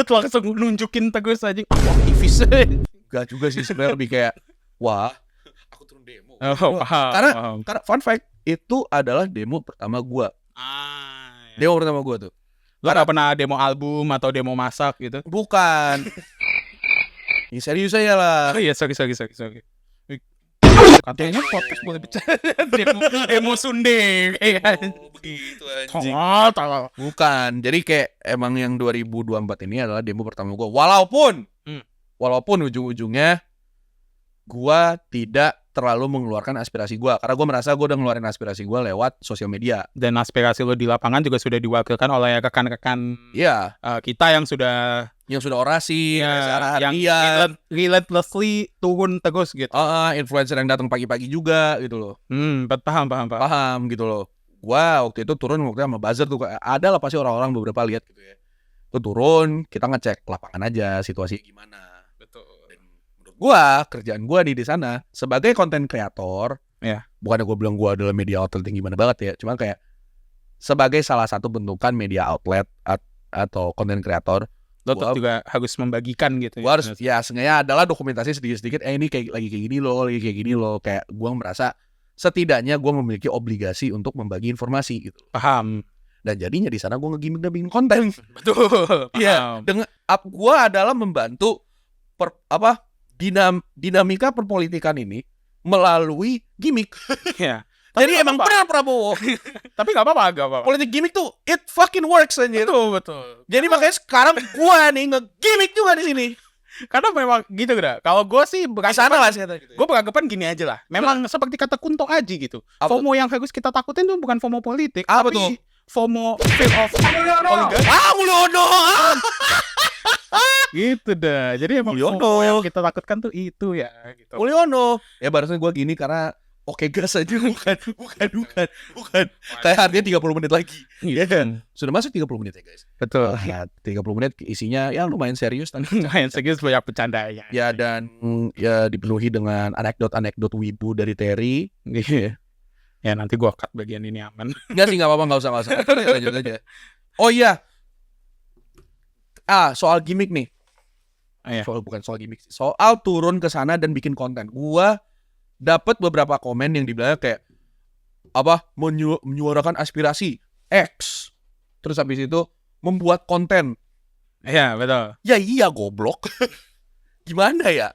langsung nunjukin terus anjing. Aktivis. Gak juga sih sebenarnya, lebih kayak wah, aku turun demo. Oh, paham. Karena fun fact, itu adalah demo pertama gua. Ya. Demo pertama gua tuh. Lu gak pernah demo album atau demo masak gitu? Bukan. Ini serius aja lah. Oh iya, sorry. Katanya podcast boleh bercanda. demo Sunday. Begitu anjing. Tolol. Bukan. Jadi kayak emang yang 2024 ini adalah demo pertama gua. Walaupun ujung-ujungnya gua tidak terlalu mengeluarkan aspirasi gua, karena gua merasa gua udah ngeluarin aspirasi gua lewat sosial media. Dan aspirasi lo di lapangan juga sudah diwakilkan oleh rekan-rekan Iya, kita yang sudah orasi, yang relentlessly turun terus gitu. influencer yang datang pagi-pagi juga gitu loh. Paham gitu loh. Gua waktu itu turun waktu sama buzzer tuh, ada lah pasti orang-orang beberapa lihat gitu ya. Itu turun, kita ngecek lapangan aja situasinya gimana. Betul. Dan menurut gua, kerjaan gua di sana sebagai konten kreator, ya. Bukannya gua bilang gua adalah media outlet yang gimana banget ya, cuma kayak sebagai salah satu bentukan media outlet atau konten kreator, lo juga harus membagikan gitu. Gua harus ya sengaja adalah dokumentasi sedikit-sedikit. Ini lagi kayak gini loh. Kayak gua merasa setidaknya gua memiliki obligasi untuk membagi informasi gitu. Paham. Dan jadinya di sana gua nge-gimmick konten. Betul. Iya. Dengan gua adalah membantu dinamika perpolitikan ini melalui gimmick. Iya. Jadi emang benar Prabowo. Tapi gak apa-apa. Politik gimmick tuh it fucking works anjir. Betul. Jadi makanya sekarang gua nih nge-gimmick juga di sini. Karena memang gitu kan. Kalau gue sih Di sana lah sih kata gitu. gue beranggapan gini aja lah. Memang seperti kata Kunto Aji gitu. Apa FOMO yang harus kita takutin tuh bukan FOMO politik, Apa tapi tuh? FOMO fear of oligarki. Mulyono. Gitu dah. Jadi emang Mulyono. FOMO yang kita takutkan tuh itu ya gitu. Mulyono. Ya barusan gua gini karena oke gas aja bukan. Kayak artinya 30 menit lagi. Iya kan? Sudah masuk 30 menit ya guys. Betul. Ya, 30 menit isinya ya lumayan serius tadi. Lumayan segitu banyak bercanda ya. Ya dan ya dipenuhi dengan anekdot wibu dari Terry. Iya. Ya nanti gua cut bagian ini aman. Enggak sih, enggak apa-apa, enggak usah. Lanjut aja. Oh iya. Soal gimmick nih. Iya. Bukan soal gimmick sih. Soal turun ke sana dan bikin konten. Gua dapat beberapa komen yang dibilang kayak menyuarakan aspirasi X. Terus habis itu membuat konten. Iya, betul. Ya iya goblok. Gimana ya?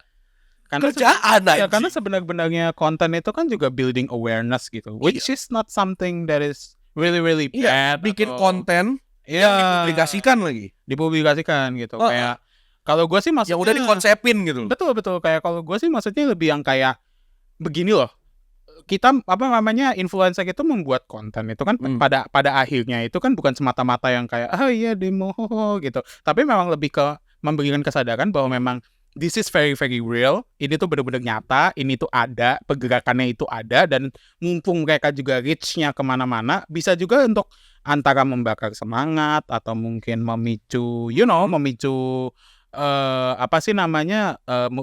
Kerjaan aja. Ya, karena sebenarnya konten itu kan juga building awareness gitu, which is not something that is really bad. Bikin konten yang dipublikasikan gitu. Kayak kalau gue sih maksudnya yang udah dikonsepin gitu. Betul kayak kalau gue sih maksudnya lebih yang kayak begini loh. Kita influencer itu membuat konten itu kan pada akhirnya itu kan bukan semata-mata yang kayak iya demo gitu. Tapi memang lebih ke memberikan kesadaran bahwa memang this is very real. Ini tuh benar-benar nyata. Ini tuh ada, pergerakannya itu ada, dan mumpung mereka juga reach-nya kemana-mana, bisa juga untuk antara membakar semangat atau mungkin memicu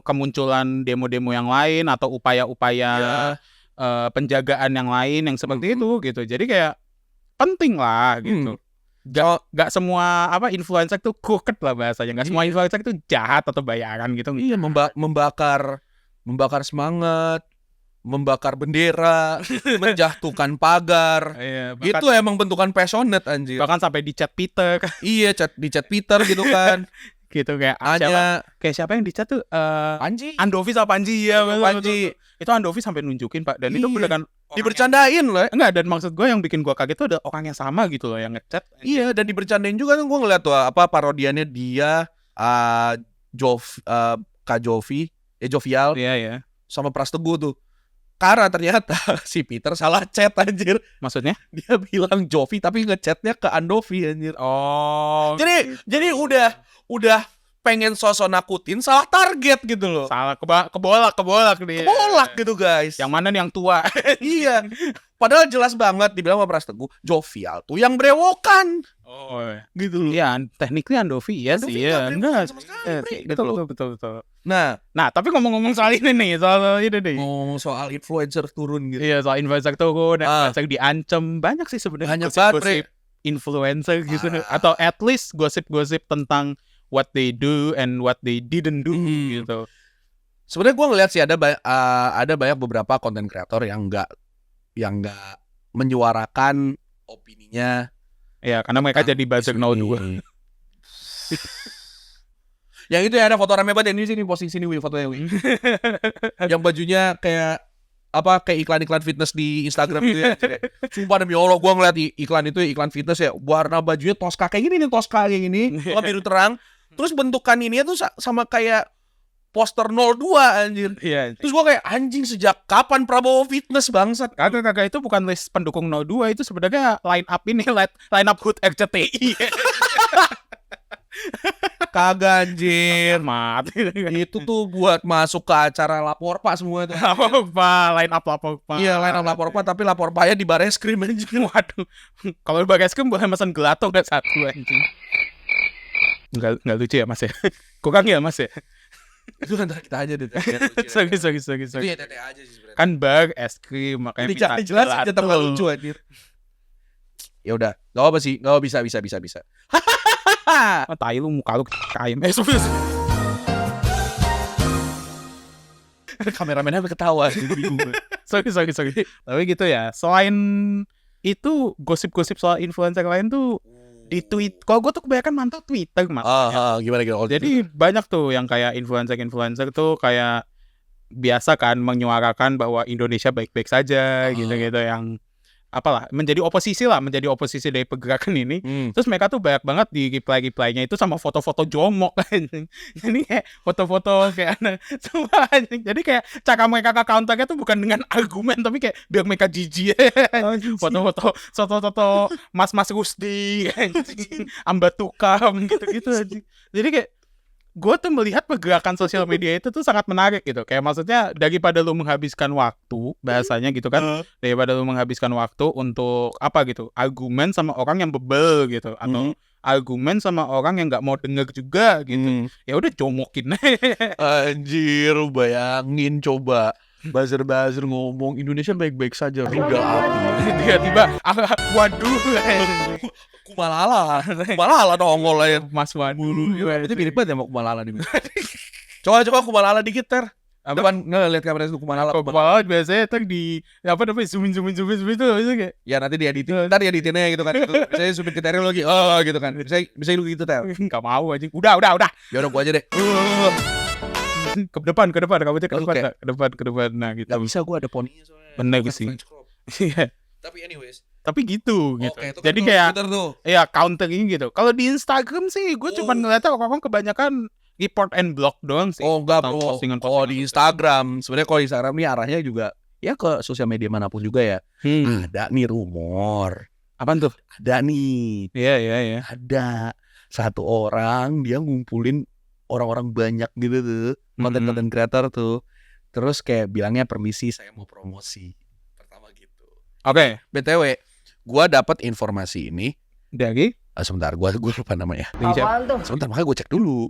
kemunculan demo-demo yang lain atau upaya-upaya penjagaan yang lain yang seperti itu gitu. Jadi kayak penting lah gitu. Gak semua influencer tuh crooked lah bahasanya. Gak semua influencer tuh jahat atau bayaran gitu. Iya, membakar semangat, membakar bendera, menjatuhkan pagar. Iya, itu emang bentukan passionate anjir. Bahkan sampai di chat Peter. Iya, di chat Peter gitu kan. Gitu kayak siapa yang di chat tuh Panji. Andovi sama Panji ya. Panji. Itu Andovi sampai nunjukin Pak, dan itu beneran dibercandain loh. Enggak, dan maksud gue yang bikin gue kaget tuh ada orang yang sama gitu loh yang ngechat. Iya, dan dibercandain juga tuh gue ngeliat tuh parodiannya dia Kak Jovial. Iya. Sama Pras Teguh tuh. Karena ternyata si Peter salah chat anjir. Maksudnya? Dia bilang Jovi tapi ngechatnya ke Andovi anjir. Oh. Jadi udah pengen sosok nakutin, salah target gitu loh. Salah kebolak dia. Kebolak gitu guys. Yang mana nih yang tua? Iya. Padahal jelas banget dibilang sama Pras Teguh, Jovial tuh yang brewokan. Oh, gitu loh. Iya, tekniknya Andovi ya sih ya. Enggak sama sekali. Betul. Nah, tapi ngomong-ngomong soal ini nih, soal ini nih. Ngomong soal influencer turun gitu. Iya, soal influencer turun, influencer diancam, banyak sih sebenarnya gosip influencer gitu, atau at least gosip-gosip tentang what they do and what they didn't do gitu. Sebenarnya gue ngeliat sih ada banyak beberapa konten kreator yang nggak menyuarakan opininya. Ya, karena mereka jadi buzzer 02. Yang itu ya ada foto rame banget, ini sini posisi sini fotonya Wi. Yang bajunya kayak iklan-iklan fitness di Instagram gitu ya. Sumpah demi Allah gue ngeliat iklan itu iklan fitness ya, warna bajunya Tosca kayak gini, biru terang. Terus bentukan ini tuh sama kayak poster 02 anjir. Iya. Terus gue kayak anjing, sejak kapan Prabowo fitness bangsat? Kagak, itu bukan list pendukung 02, itu sebenarnya line up ini, line up HUT RCTI. Kagak anjir. Mati. Itu tuh buat masuk ke acara lapor Pak semua itu. Line up lapor Pak. Iya, line up lapor Pak, tapi lapor Paknya di Bareskrim anjing. Waduh. Kalau di Bareskrim boleh pesan gelato enggak satu anjing. Enggak lucu ya Mas ya? Kurang ya Mas ya? Itu antara kita aja deh. Sorry. Itu ya tete aja sih sebenarnya. Kan bar, es krim, makanya minta jelas tetap enggak lucu anjir. Ya udah, enggak apa sih, enggak bisa. Tai lu, muka lu kaim. Kameramennya ketawa. Sorry. Tapi gitu ya. Selain itu, gosip-gosip soal influencer lain tuh di tweet. Kalau gue tuh kebanyakan mantau Twitter mas. Gimana? Jadi banyak tuh yang kayak influencer tuh kayak biasa kan menyuarakan bahwa Indonesia baik-baik saja gitu-gitu, yang apalah, menjadi oposisi dari pergerakan ini. Terus mereka tuh banyak banget di reply-reply-nya itu sama foto-foto jomok anjing. Jadi kayak foto-foto kayak semua anjing. Jadi kayak cara mereka ke counternya tuh bukan dengan argumen, tapi kayak biar mereka jijik. Foto-foto mas-mas Rusdi anjing, Amba Tukam gitu-gitu anjing. Jadi kayak gue tuh melihat pergerakan sosial media itu tuh sangat menarik gitu. Kayak maksudnya daripada lu menghabiskan waktu, bahasanya gitu kan, daripada lu menghabiskan waktu untuk apa gitu, argumen sama orang yang bebel gitu, atau argumen sama orang yang nggak mau denger juga gitu, ya udah jomokin. Anjir, bayangin coba buzzer ngomong Indonesia baik-baik saja, rudal api. Tiba-tiba waduh, Kumalala nongol aja. Mas waduh. Itu mirip banget ya sama Kumalala nih. Coba Kumalala dikit ter. Depan ngeliat kamera itu Kumalala. Kumalala biasanya tuh di apa namanya zoom itu kayak ya nanti dia editin, ntar dia editinnya gitu kan. Misalnya zoom ke Teril lagi, gitu kan. Bisa lu gitu Ter. Enggak mau aja. Udah. Ya udah gua aja deh. Ke depan kamu aja ke depan. Nah gitu. Gak bisa, gua ada poninya soalnya. Bener sih. Iya. Tapi anyways, gitu. Kan Jadi kayak ya countering gitu. Kalau di Instagram sih gue cuma ngeliatnya orang kebanyakan report and block doang sih. Enggak bro. Postingan Di Instagram sebenarnya kalau di Instagram nih arahnya juga ya ke sosial media manapun juga ya. Ada nih rumor. Apaan tuh? Ada nih. Iya. Ada satu orang dia ngumpulin orang-orang banyak gitu tuh, konten creator tuh. Terus kayak bilangnya permisi saya mau promosi. Pertama gitu. Oke. BTW, gua dapat informasi ini dari sebentar, gua lupa namanya. Apaan tuh? Sebentar, makanya gue cek dulu.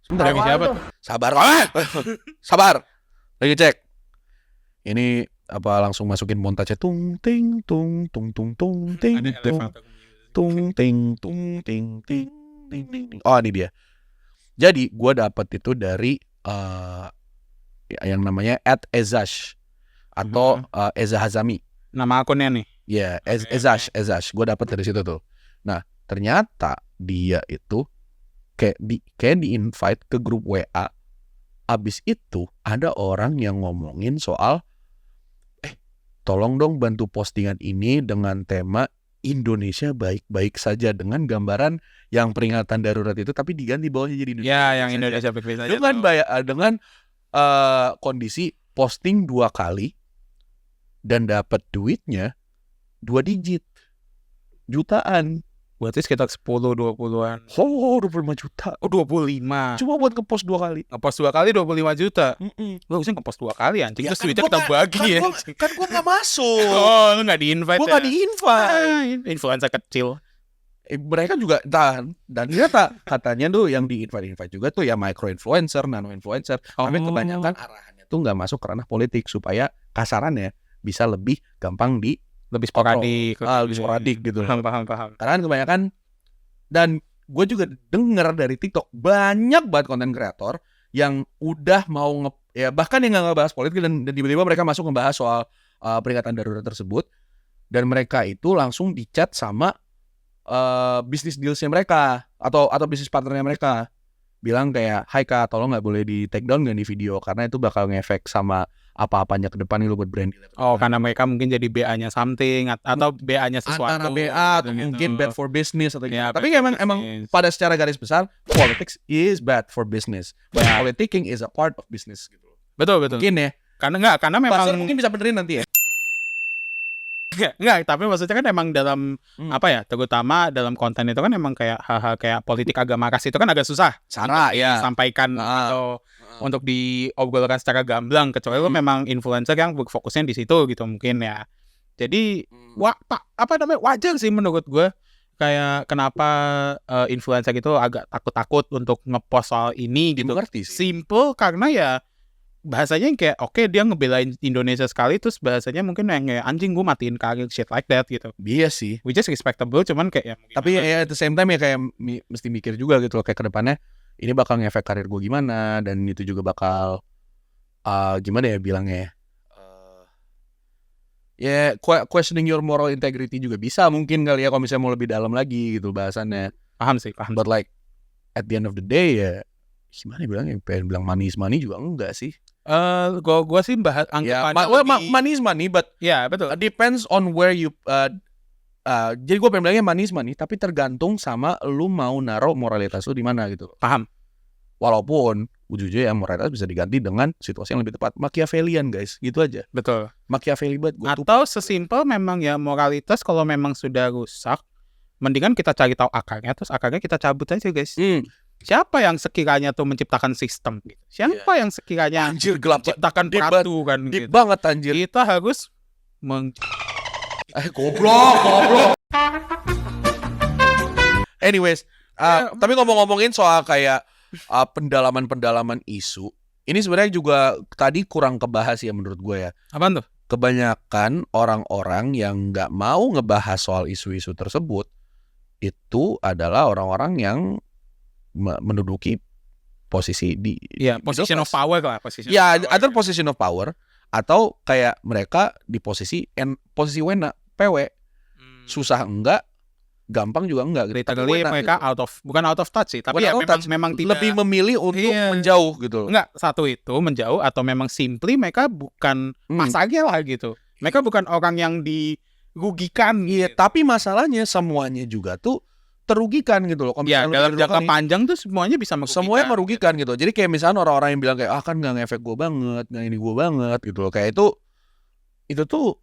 Sebentar, Dari siapa? Sabar. Lagi cek. Ini apa langsung masukin montage tung ting tung ting tung ting. Oh, ini dia. Jadi gue dapet itu dari yang namanya @ezash atau Eza Hazami. Nama akunnya nih. Ya, Ezash. Gue dapet dari situ tuh. Nah, ternyata dia itu kayak di invite ke grup WA. Abis itu ada orang yang ngomongin soal tolong dong bantu postingan ini dengan tema Indonesia baik-baik saja, dengan gambaran yang peringatan darurat itu tapi diganti bawahnya jadi Indonesia. Ya, yang Indonesia baik-baik saja. Dengan kondisi posting 2 kali dan dapat duitnya 2 digit. Jutaan. Berarti sekitar 10-20-an. 25 juta. Oh, 25. Cuma buat ngepost 2 kali. Ngepost 2 kali 25 juta. Lu harusnya ngepost 2 kali anjing. Terus duitnya kita bagi ya. Kan gua gak masuk. Oh, lu gak di-invite. Gua gak di-invite. Influencer kecil. Mereka juga dan ternyata katanya tuh yang di-invite juga tuh ya micro influencer, nano influencer. Tapi kebanyakan arahannya tuh gak masuk ke ranah politik supaya kasarannya bisa lebih gampang lebih sporadik. Lebih sporadik gitu. Paham. Karena kebanyakan, dan gue juga denger dari TikTok banyak banget konten kreator yang udah mau bahkan yang nggak ngebahas politik dan tiba-tiba mereka masuk ngebahas soal peringatan darurat tersebut, dan mereka itu langsung dicat sama bisnis dealsnya mereka atau bisnis partnernya mereka, bilang kayak, hai kak, tolong nggak boleh di take down nggak di video karena itu bakal ngefek sama apa-apanya ke depan lu buat branding. Oh, karena mereka mungkin jadi BA-nya something atau BA-nya sesuatu. Antara BA atau mungkin bad for business atau gitu. Ya, tapi emang pada secara garis besar politics is bad for business. But politicking is a part of business gitu. Betul. Mungkin ya. Karena memang Pasar mungkin bisa benerin nanti ya. Enggak, tapi maksudnya kan emang dalam apa ya, terutama dalam konten itu kan emang kayak hal-hal kayak politik agama ras itu kan agak susah disampaikan atau untuk diobrolkan secara gamblang, kecuali lo memang influencer yang fokusnya di situ gitu mungkin ya. Jadi wajar sih menurut gue, kayak kenapa influencer itu agak takut-takut untuk ngepost soal ini gitu. Simple karena ya bahasanya kayak oke, dia ngebelain Indonesia sekali, terus bahasanya mungkin yang kayak anjing gue matiin karir shit like that gitu. Iya sih, which is respectable, cuman kayak ya tapi ya at the same time ya kayak mesti mikir juga gitu loh, kayak kedepannya ini bakal ngefek karir gue gimana, dan itu juga bakal gimana ya bilangnya ya questioning your moral integrity juga bisa mungkin kali ya kalau misalnya mau lebih dalam lagi gitu bahasannya. Paham. But like at the end of the day ya gimana bilangnya, pengen bilang money is money juga enggak sih. Gua sih Ya, anggapannya money is money, but ya betul. depends on where you. Jadi gue pengen bilangnya money is money, tapi tergantung sama lu mau naruh moralitas lu di mana gitu. Paham. Walaupun ujung-ujungnya ya moralitas bisa diganti dengan situasi yang lebih tepat. Machiavellian guys, gitu aja. Betul. Machiavelli banget gue tuh. Atau sesimpel memang ya moralitas kalau memang sudah rusak, mendingan kita cari tahu akarnya, terus akarnya kita cabut aja guys. Siapa yang sekiranya tuh menciptakan sistem gitu? Siapa yang sekiranya Anjir gelap banget. menciptakan Deep peraturan Deep gitu? banget anjir. Kita harus Goblok. Anyways, tapi ngomongin soal kayak pendalaman isu, ini sebenarnya juga tadi kurang kebahas ya menurut gue ya. apaan tuh? Kebanyakan orang-orang yang nggak mau ngebahas soal isu-isu tersebut itu adalah orang-orang yang menduduki posisi di Iya, position of power lah, ya, either position of power atau kayak mereka di posisi wena, PW. Susah enggak, gampang juga enggak gitu. Tapi Literally wena, mereka gitu. bukan out of touch sih, tapi Bukan ya out of touch, memang tidak lebih memilih untuk Iya. menjauh gitu loh. enggak, satu itu menjauh atau memang simply mereka bukan pasarnya lah gitu. Mereka bukan orang yang dirugikan. Iya, gitu. tapi masalahnya semuanya juga tuh terugikan gitu loh. Kalau Ya, misalnya lu dalam dirugikan jangka nih, panjang tuh semuanya bisa merugikan. semuanya merugikan gitu. Jadi kayak misalnya orang-orang yang bilang kayak kan nggak ngefek gue banget, nggak ini gue banget gitu loh. Kayak itu tuh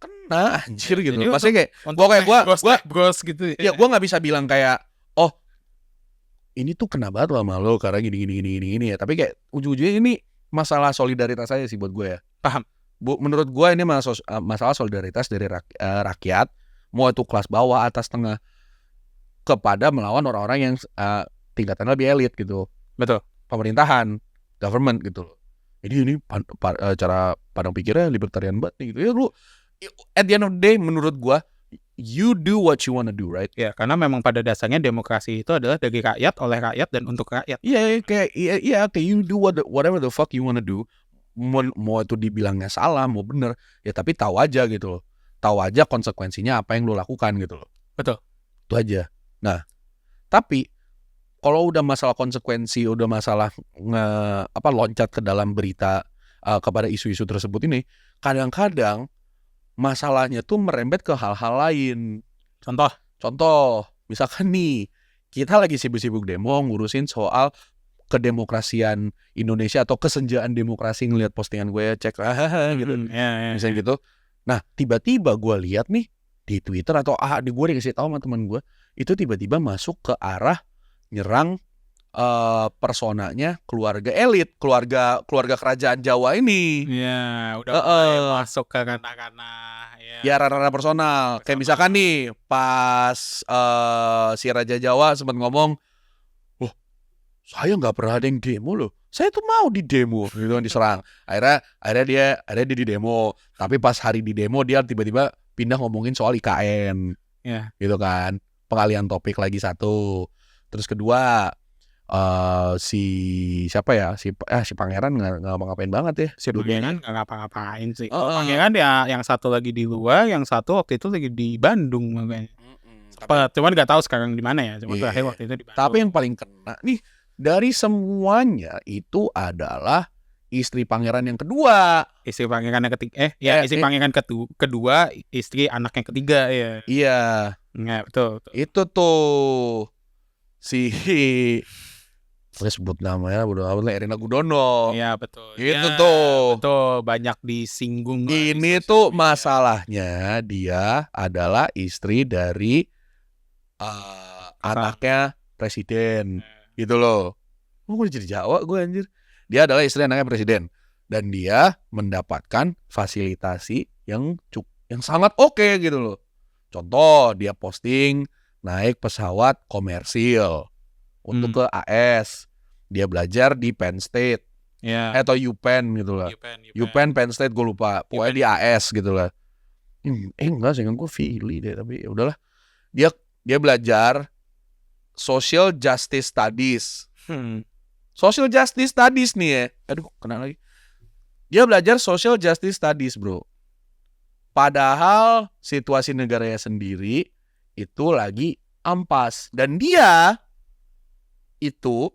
kena anjir gitu. Jadi Maksudnya kayak Untuk gua bros gitu ya gue nggak bisa bilang kayak ini tuh kena banget sama lo karena gini ya. Tapi kayak ujung-ujungnya ini masalah solidaritas aja sih buat gue ya. Paham. Menurut gue ini masalah solidaritas dari rakyat, mau itu kelas bawah, atas, tengah, kepada melawan orang-orang yang tingkatannya lebih elit gitu. Betul. Pemerintahan, government gitu loh. Ini cara pandang pikirnya libertarian banget nih gitu. Ya lu at the end of the day menurut gue, you do what you wanna do, right? Ya, karena memang pada dasarnya demokrasi itu adalah dari rakyat, oleh rakyat, dan untuk rakyat. Iya, kayak you do whatever the fuck you wanna do. Mau itu dibilangnya salah, mau bener, ya tapi tahu aja gitu loh. Tahu aja konsekuensinya apa yang lo lakukan gitu loh. Betul. Itu aja. Nah, tapi kalau udah masalah konsekuensi, udah masalah loncat ke dalam berita kepada isu-isu tersebut ini, kadang-kadang masalahnya tuh merembet ke hal-hal lain. Contoh, misalkan nih, kita lagi sibuk-sibuk demo ngurusin soal kedemokrasian Indonesia atau kesenjaan demokrasi, ngelihat postingan gue cek gitu. Misalnya gitu. Nah, tiba-tiba gue lihat nih di Twitter atau di gue dikasih tahu sama teman gue, itu tiba-tiba masuk ke arah nyerang personanya keluarga elit, keluarga kerajaan Jawa ini. Ya, udah mulai masuk ke ranah-ranah ya ranah personal. Kayak misalkan nih pas si Raja Jawa sempat ngomong, saya nggak pernah ada yang demo loh. Saya tuh mau di demo, gitu kan, diserang. Akhirnya dia di demo. Tapi pas hari di demo dia tiba-tiba pindah ngomongin soal IKN, gitu kan. Pengalihan topik lagi satu. Terus kedua si siapa ya si Pangeran nggak ngapa-ngapain banget ya. Si Pangeran nggak ngapa-ngapain sih. Pangeran ya yang satu lagi di luar, yang satu waktu itu lagi di Bandung makanya. Cuman nggak tahu sekarang di mana ya. Cuma terakhir waktu itu di Bandung. Tapi yang paling kena nih dari semuanya itu adalah istri pangeran yang kedua. Istri pangeran yang ketiga. Istri pangeran kedua, istri anak yang ketiga ya. Iya. Nah, betul. Itu tuh si saya sebut namanya bodo amat lah, Erina Gudono. Iya, betul. Itu tuh. Betul, banyak disinggung. Ini tuh masalahnya dia adalah istri dari anaknya presiden. Gitu loh. Gue jadi Jawa gue anjir. Dia adalah istri anaknya presiden. Dan dia mendapatkan fasilitasi yang sangat oke gitu loh. Contoh, dia posting naik pesawat komersil untuk ke AS. Dia belajar di Penn State. Atau UPenn gitu lah. UPenn, Penn State gue lupa. Pokoknya di AS gitu lah. Enggak sih, gue Philly deh. Tapi ya udahlah. Dia belajar Social Justice Studies. Social Justice Studies nih ya. Aduh, kena lagi. Dia belajar Social Justice Studies, bro. Padahal situasi negaranya sendiri itu lagi ampas. Dan dia itu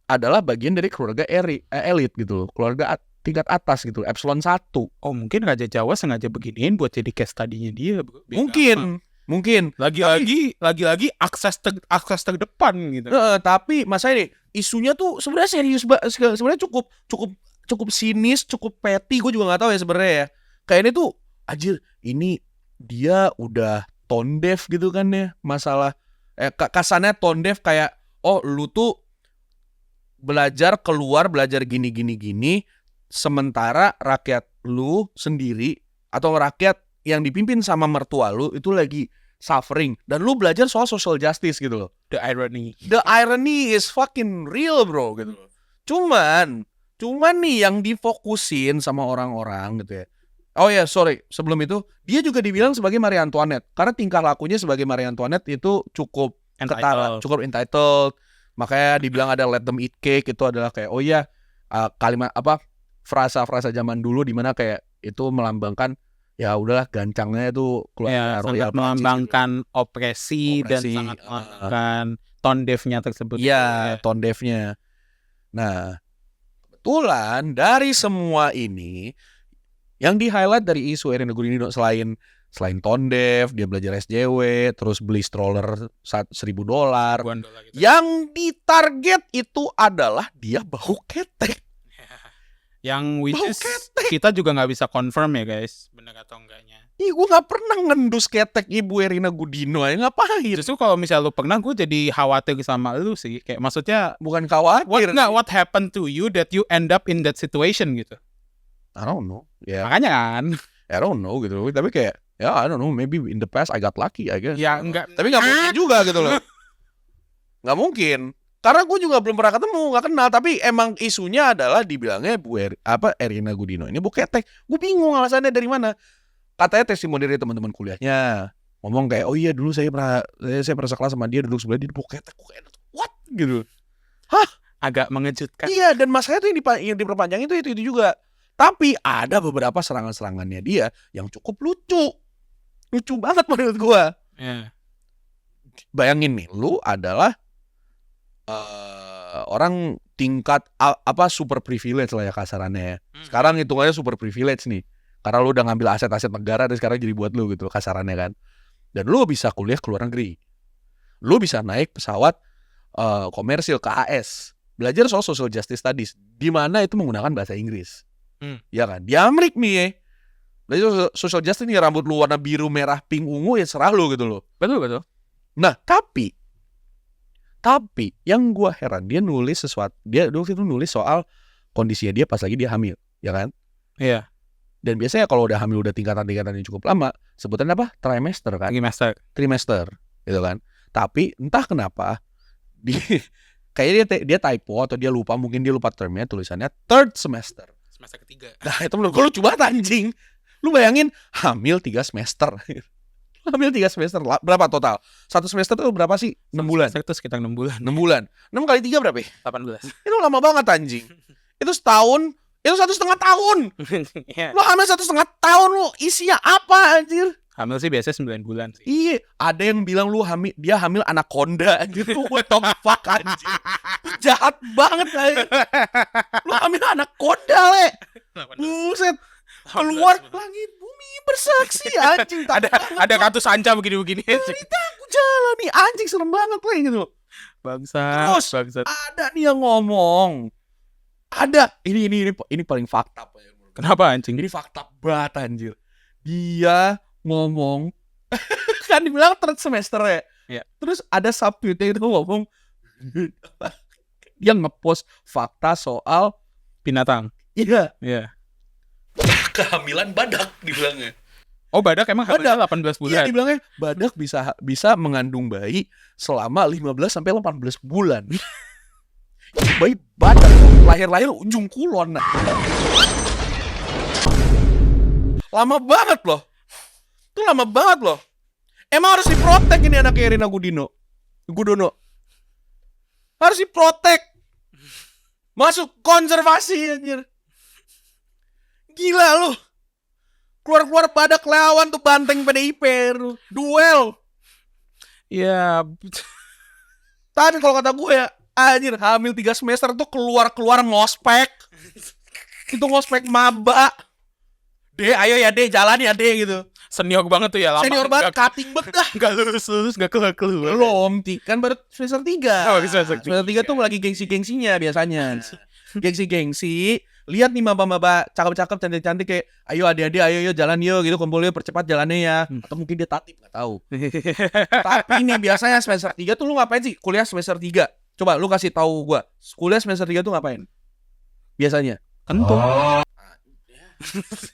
adalah bagian dari keluarga elit gitu loh. Keluarga tingkat atas gitu, epsilon 1. Oh mungkin Raja Jawa sengaja beginiin buat jadi case study-nya dia. Mungkin. Lagi-lagi akses terdepan gitu. Tapi masalah nih, isunya tuh sebenarnya serius sebenarnya cukup sinis, cukup petty. Gue juga nggak tahu ya sebenarnya ya. Kayak ini tuh, anjir, ini dia udah tone deaf gitu kan ya, masalah kasannya tone deaf kayak, oh lu tuh belajar gini, sementara rakyat lu sendiri atau rakyat yang dipimpin sama mertua lu itu lagi suffering, dan lu belajar soal social justice gitu loh. The irony is fucking real bro gitu loh. Cuman nih yang difokusin sama orang-orang gitu ya. Oh ya, sorry, sebelum itu dia juga dibilang sebagai Marie Antoinette karena tingkah lakunya sebagai Marie Antoinette itu cukup entitled. Makanya dibilang ada let them eat cake, itu adalah kayak oh ya, kalimat apa, frasa-frasa zaman dulu di mana kayak itu melambangkan ya udahlah gancangnya itu keluarga royal, melambangkan opresi dan sangat melambangkan tone deaf-nya tersebut. Iya, tone deaf-nya. Nah, kebetulan dari semua ini yang di-highlight dari isu Erina Gudono selain tone deaf, dia belajar SJW, terus beli stroller $1,000. Gitu. Yang ditarget itu adalah dia bau ketek. Yang which is kita juga nggak bisa confirm ya guys, benar atau enggaknya. Ih, gue nggak pernah ngendus ketek Ibu Erina Gudono, ngapain? Justru kalau misalnya lu pernah, gue jadi khawatir sama lu sih. Kayak maksudnya bukan khawatir. What happened to you that you end up in that situation gitu? I don't know. Ya. Makanya kan. I don't know gitu. Tapi kayak ya I don't know. Maybe in the past I got lucky I guess. Ya enggak. Tapi nggak mungkin juga gitu loh. Nggak mungkin. Karena gue juga belum pernah ketemu, nggak kenal. Tapi emang isunya adalah dibilangnya Erina Gudono ini bu ketek. Gue bingung alasannya dari mana. Katanya testimoni dari teman-teman kuliahnya ngomong kayak oh iya dulu saya pernah sekelas sama dia, duduk sebelah dia bu ketek. What gitu? Hah? Agak mengejutkan. Iya, dan masalahnya tuh yang diperpanjang itu juga. Tapi ada beberapa serangan-serangannya dia yang cukup lucu banget menurut gue. Yeah. Bayangin nih, lu adalah orang tingkat super privilege lah ya kasarannya ya. Sekarang hitungannya super privilege nih, karena lu udah ngambil aset-aset negara dan sekarang jadi buat lu gitu kasarannya kan. Dan lu bisa kuliah ke luar negeri, lu bisa naik pesawat komersil ke AS, belajar soal social justice studies, di mana itu menggunakan bahasa Inggris. Ya kan, di Amerika nih ya, belajar social justice nih, rambut lu warna biru, merah, pink, ungu ya serah lu gitu loh. Betul. Nah tapi yang gue heran, dia nulis sesuatu, dia waktu itu nulis soal kondisinya dia pas lagi dia hamil, ya kan? Iya. Dan biasanya kalau udah hamil udah tingkatan-tingkatan yang cukup lama, sebutan apa? Trimester kan? Trimester, gitu kan? Tapi entah kenapa kayaknya dia typo atau dia lupa, mungkin dia lupa termnya, tulisannya third semester. Semester ketiga. Nah itu menurut gue lucu banget anjing. Lu bayangin hamil 3 semester. Hamil 3 semester, berapa total? 1 semester itu berapa sih? 6 bulan. Itu sekitar 6 bulan. 6 bulan. 6 kali 3 berapa ya? 18. Itu lama banget anjing. Itu setahun, itu 1,5 tahun. Lu hamil 1,5 tahun, lu isinya apa anjir? Hamil sih biasanya 9 bulan sih. Iya, ada yang bilang dia hamil anaconda anjir. What the fuck anjir. Jahat banget anjir. Lu hamil anaconda, Le. Buset. Keluar langit bumi bersaksi anjing. Ada kartu sanca begini-begini. Cerita aku jalan nih anjing, serem banget Le gitu. Bangsat. Terus ada nih yang ngomong. Ada ini paling fakta. Kenapa anjing? Ini fakta banget anjir. Dia ngomong kan dibilang third semester ya. Yeah. Terus ada subtweetnya itu ngomong dia ngepost fakta soal binatang. Iya. Iya. Kehamilan badak dibilangnya. Oh, badak emang hamilnya 18 bulan. Iya, dibilangnya badak bisa mengandung bayi selama 15 sampai 18 bulan. Bayi badak lahir ujung kulon. Lama banget loh. Itu lama banget loh. Emang harus diprotek ini anaknya Erina Gudono. Harus diprotek. Masuk konservasi anjir. Gila lu. Keluar badak lawan tuh banteng PDIP duel. Iya. Tapi kalau kata gue ya, Anjir, hamil 3 semester tuh keluar ngospek. Itu ngospek maba. Ayo ya jalan ya gitu. Senior banget tuh ya, lama. Senior banget, cutting banget dah. Gak lulus, gak keluar. Belum, kan baru semester 3. Oh, semester 3 tuh lagi gengsi-gengsinya biasanya. Gengsi-gengsi. Lihat nih maba-maba cakep-cakep, cantik-cantik kayak, ayo adik-adik, ayo jalan yuk gitu, kumpul yuk, percepat jalannya ya. Atau mungkin dia tatip, gak tahu. Tapi nih biasanya semester 3 tuh lu ngapain sih? Kuliah semester 3. Coba lu kasih tahu gua. Kuliah semester 3 tuh ngapain? Biasanya. Kentung.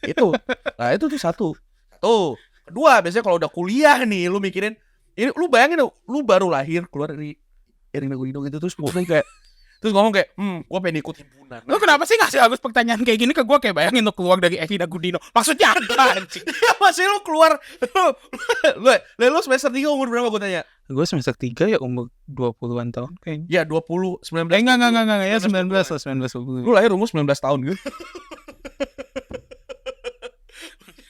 Itu. Nah, itu tuh satu. Kedua, biasanya kalau udah kuliah nih lu mikirin, ini lu bayangin lu baru lahir keluar dari Erina Gudino gitu terus ngomong kayak, gua pengen ikut himpunan. Lu kenapa sih ngasih Agus pertanyaan kayak gini ke gue? Kayak bayangin lu keluar dari Erina Gudino. Maksudnya apa anjing? Ya masih lu keluar. Lu semester 3 umur berapa gua tanya? Gue semester 3 ya umur 20-an tahun kayaknya. Ya 20, 19. Enggak ya 19 lah, 19. Lu lahir umur 19 tahun gitu.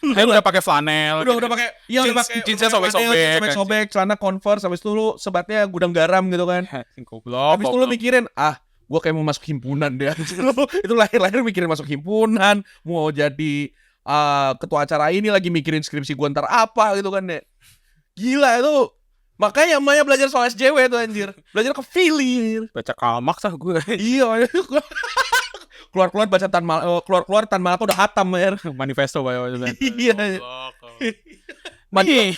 Saya udah pakai flanel. Udah pakai jeansnya sobek-sobek, celana Converse, habis itu lu sebatnya gudang garam gitu kan. Goblok. Habis itu lu mikirin, gua kayak mau masuk himpunan deh. Itu lahir mikirin masuk himpunan, mau jadi ketua acara ini, lagi mikirin skripsi gua ntar apa gitu kan deh. Gila itu. Makanya emaknya belajar soal SJW tuh anjir. Belajar ke Philly. Baca Kalmak sah gue. Iya. Keluar baca keluar Tan Malaka udah hatam ya. Manifesto Iya.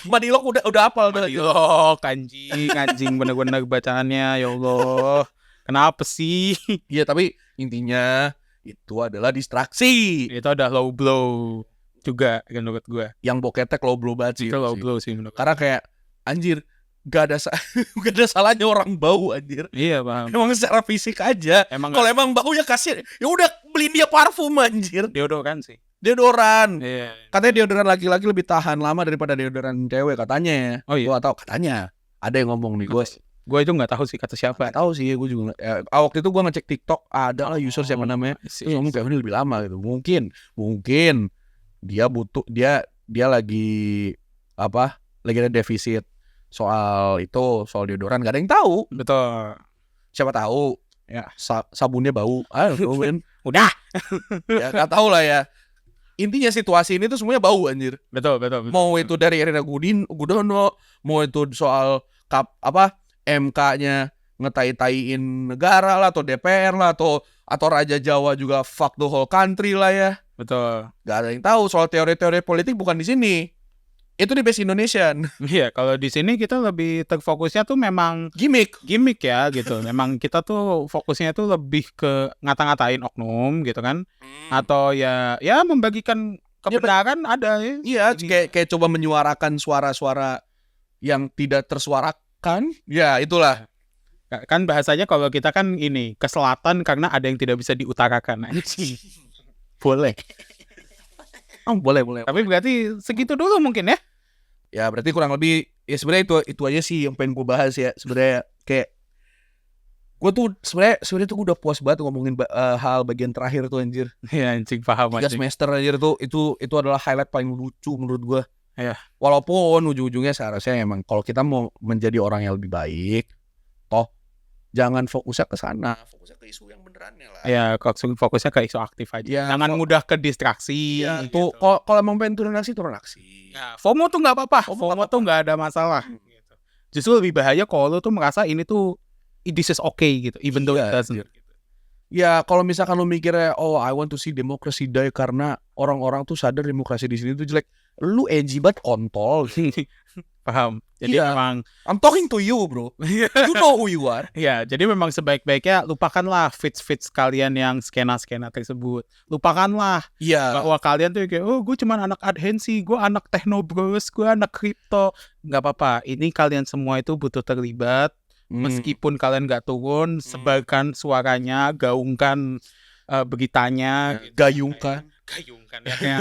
Madilog udah hafal udah. Madilog anjing bener-bener bacaannya, ya Allah. Kenapa sih? Iya, tapi intinya itu adalah distraksi. Itu ada low blow juga menurut gue. Yang boketek low blow banget sih. Itu low blow sih menurut gue. Karena kayak anjir gak ada salahnya orang bau anjir. Iya paham. Emang secara fisik aja. Kalau emang bau ya kasih. Ya udah beliin dia parfum anjir. Deodoran sih. Deodoran. Iya. Katanya deodoran laki-laki lebih tahan lama daripada deodoran cewek katanya. Oh iya. Gua tahu katanya. Ada yang ngomong nih gue itu nggak tahu sih kata siapa. Nggak tahu sih, gue juga. Waktu itu gue ngecek TikTok ada lah user siapa namanya. Terus ngomong kayak ini lebih lama gitu. Mungkin dia butuh dia lagi apa? Lagi ada defisit soal deodoran, gak ada yang tahu. Betul. Siapa tahu ya sabunnya bau. Udah. Ya gak tahu lah ya. Intinya situasi ini tuh semuanya bau anjir. Betul. Mau itu dari Erina Gudono, mau itu soal MK-nya ngetai-taiin negara lah, atau DPR lah, atau Raja Jawa juga fuck the whole country lah ya. Betul. Gak ada yang tahu soal teori-teori politik, bukan di sini. Itu di base Indonesian. Iya, kalau di sini kita lebih terfokusnya tuh memang gimmick ya gitu. Memang kita tuh fokusnya tuh lebih ke ngata-ngatain oknum gitu kan. Atau ya membagikan kebenaran ada ya. Iya, kayak coba menyuarakan suara-suara yang tidak tersuarakan. Ya, itulah. Kan bahasanya kalau kita kan ini ke selatan karena ada yang tidak bisa diutarakan. Boleh. Boleh. Tapi berarti segitu dulu mungkin ya? Ya berarti kurang lebih ya sebenarnya itu aja sih yang pengen gue bahas ya. Sebenarnya kayak gue tuh sebenarnya tuh gue udah puas banget ngomongin hal bagian terakhir tuh anjir. Ya anjing paham 3 semester anjir tuh itu adalah highlight paling lucu menurut gue. Ya. Walaupun ujung-ujungnya seharusnya emang kalau kita mau menjadi orang yang lebih baik, toh jangan fokusnya ke sana, fokusnya ke isu yang benerannya lah. Ya, fokusnya ke isu aktif aja. Ya, jangan mudah ke distraksi. Ya, gitu. Kalau emang pengen turun aksi. Ya, FOMO tuh nggak apa-apa. FOMO tuh nggak ada masalah. Gitu. Justru lebih bahaya kalau lu tuh merasa ini tuh this is okay gitu, even though it doesn't. Ya, kalau misalkan lu mikirnya, I want to see democracy die karena orang-orang tuh sadar demokrasi di sini tuh jelek, lu edgy banget kontol. Paham. Jadi memang I'm talking to you, bro. You know who you are. Ya, jadi memang sebaik-baiknya lupakanlah fits kalian yang skena-skena tersebut. Lupakanlah bahwa kalian tuh kayak, gue cuma anak adhensi, gue anak technobros, gue anak kripto. Gak apa-apa, ini kalian semua itu butuh terlibat. Meskipun kalian gak turun, sebarkan suaranya, gaungkan beritanya, gayungkan ya, kayak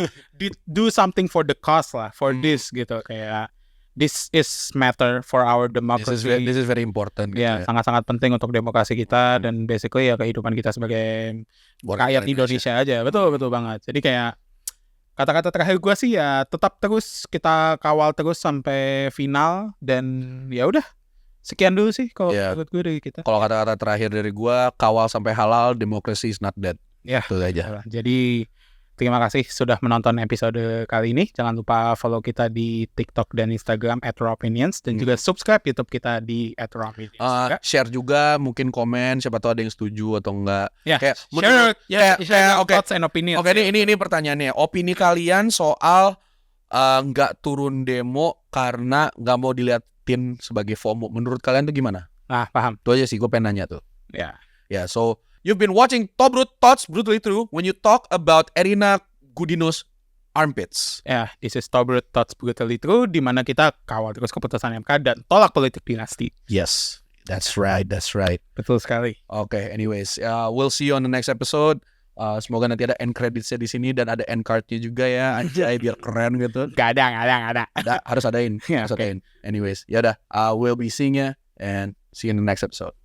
do something for the cause lah, for this gitu, kayak this is matter for our democracy. This is very important. Ya, sangat-sangat penting untuk demokrasi kita dan basically ya kehidupan kita sebagai rakyat Indonesia aja. Betul banget. Jadi kayak kata-kata terakhir gue sih ya tetap terus kita kawal terus sampai final dan ya udah Sekian dulu sih kalau Iya. menurut gue dari kita. Kalau kata-kata terakhir dari gua, kawal sampai halal, democracy is not dead. Ya. Itu aja. Jadi terima kasih sudah menonton episode kali ini. Jangan lupa follow kita di TikTok dan Instagram @rawopinions dan juga subscribe YouTube kita di @rawopinions. juga. Share juga, mungkin komen, siapa tahu ada yang setuju atau enggak. Ya, Kayak share oke. thoughts and opinions. Oke, ini pertanyaannya. Opini kalian soal nggak turun demo karena nggak mau diliatin sebagai FOMO. Menurut kalian tuh gimana? Nah, paham. Itu aja sih, gue pengen nanya tuh. Ya. Yeah, so you've been watching Top Root Thoughts Brutally True when you talk about Erina Gudino's armpits. Ya, this is Tobrut Thoughts Brutally True, di mana kita kawal terus keputusan MK dan tolak politik dinasti. Yes, that's right. Betul sekali. Okay, anyways, we'll see you on the next episode. Semoga nanti ada end creditsnya di sini dan ada end cardnya juga ya, anjay biar keren gitu. Gak ada. Harus adain. Ya, Harus adain. Anyways, yaudah, we'll be seeing ya and see you in the next episode.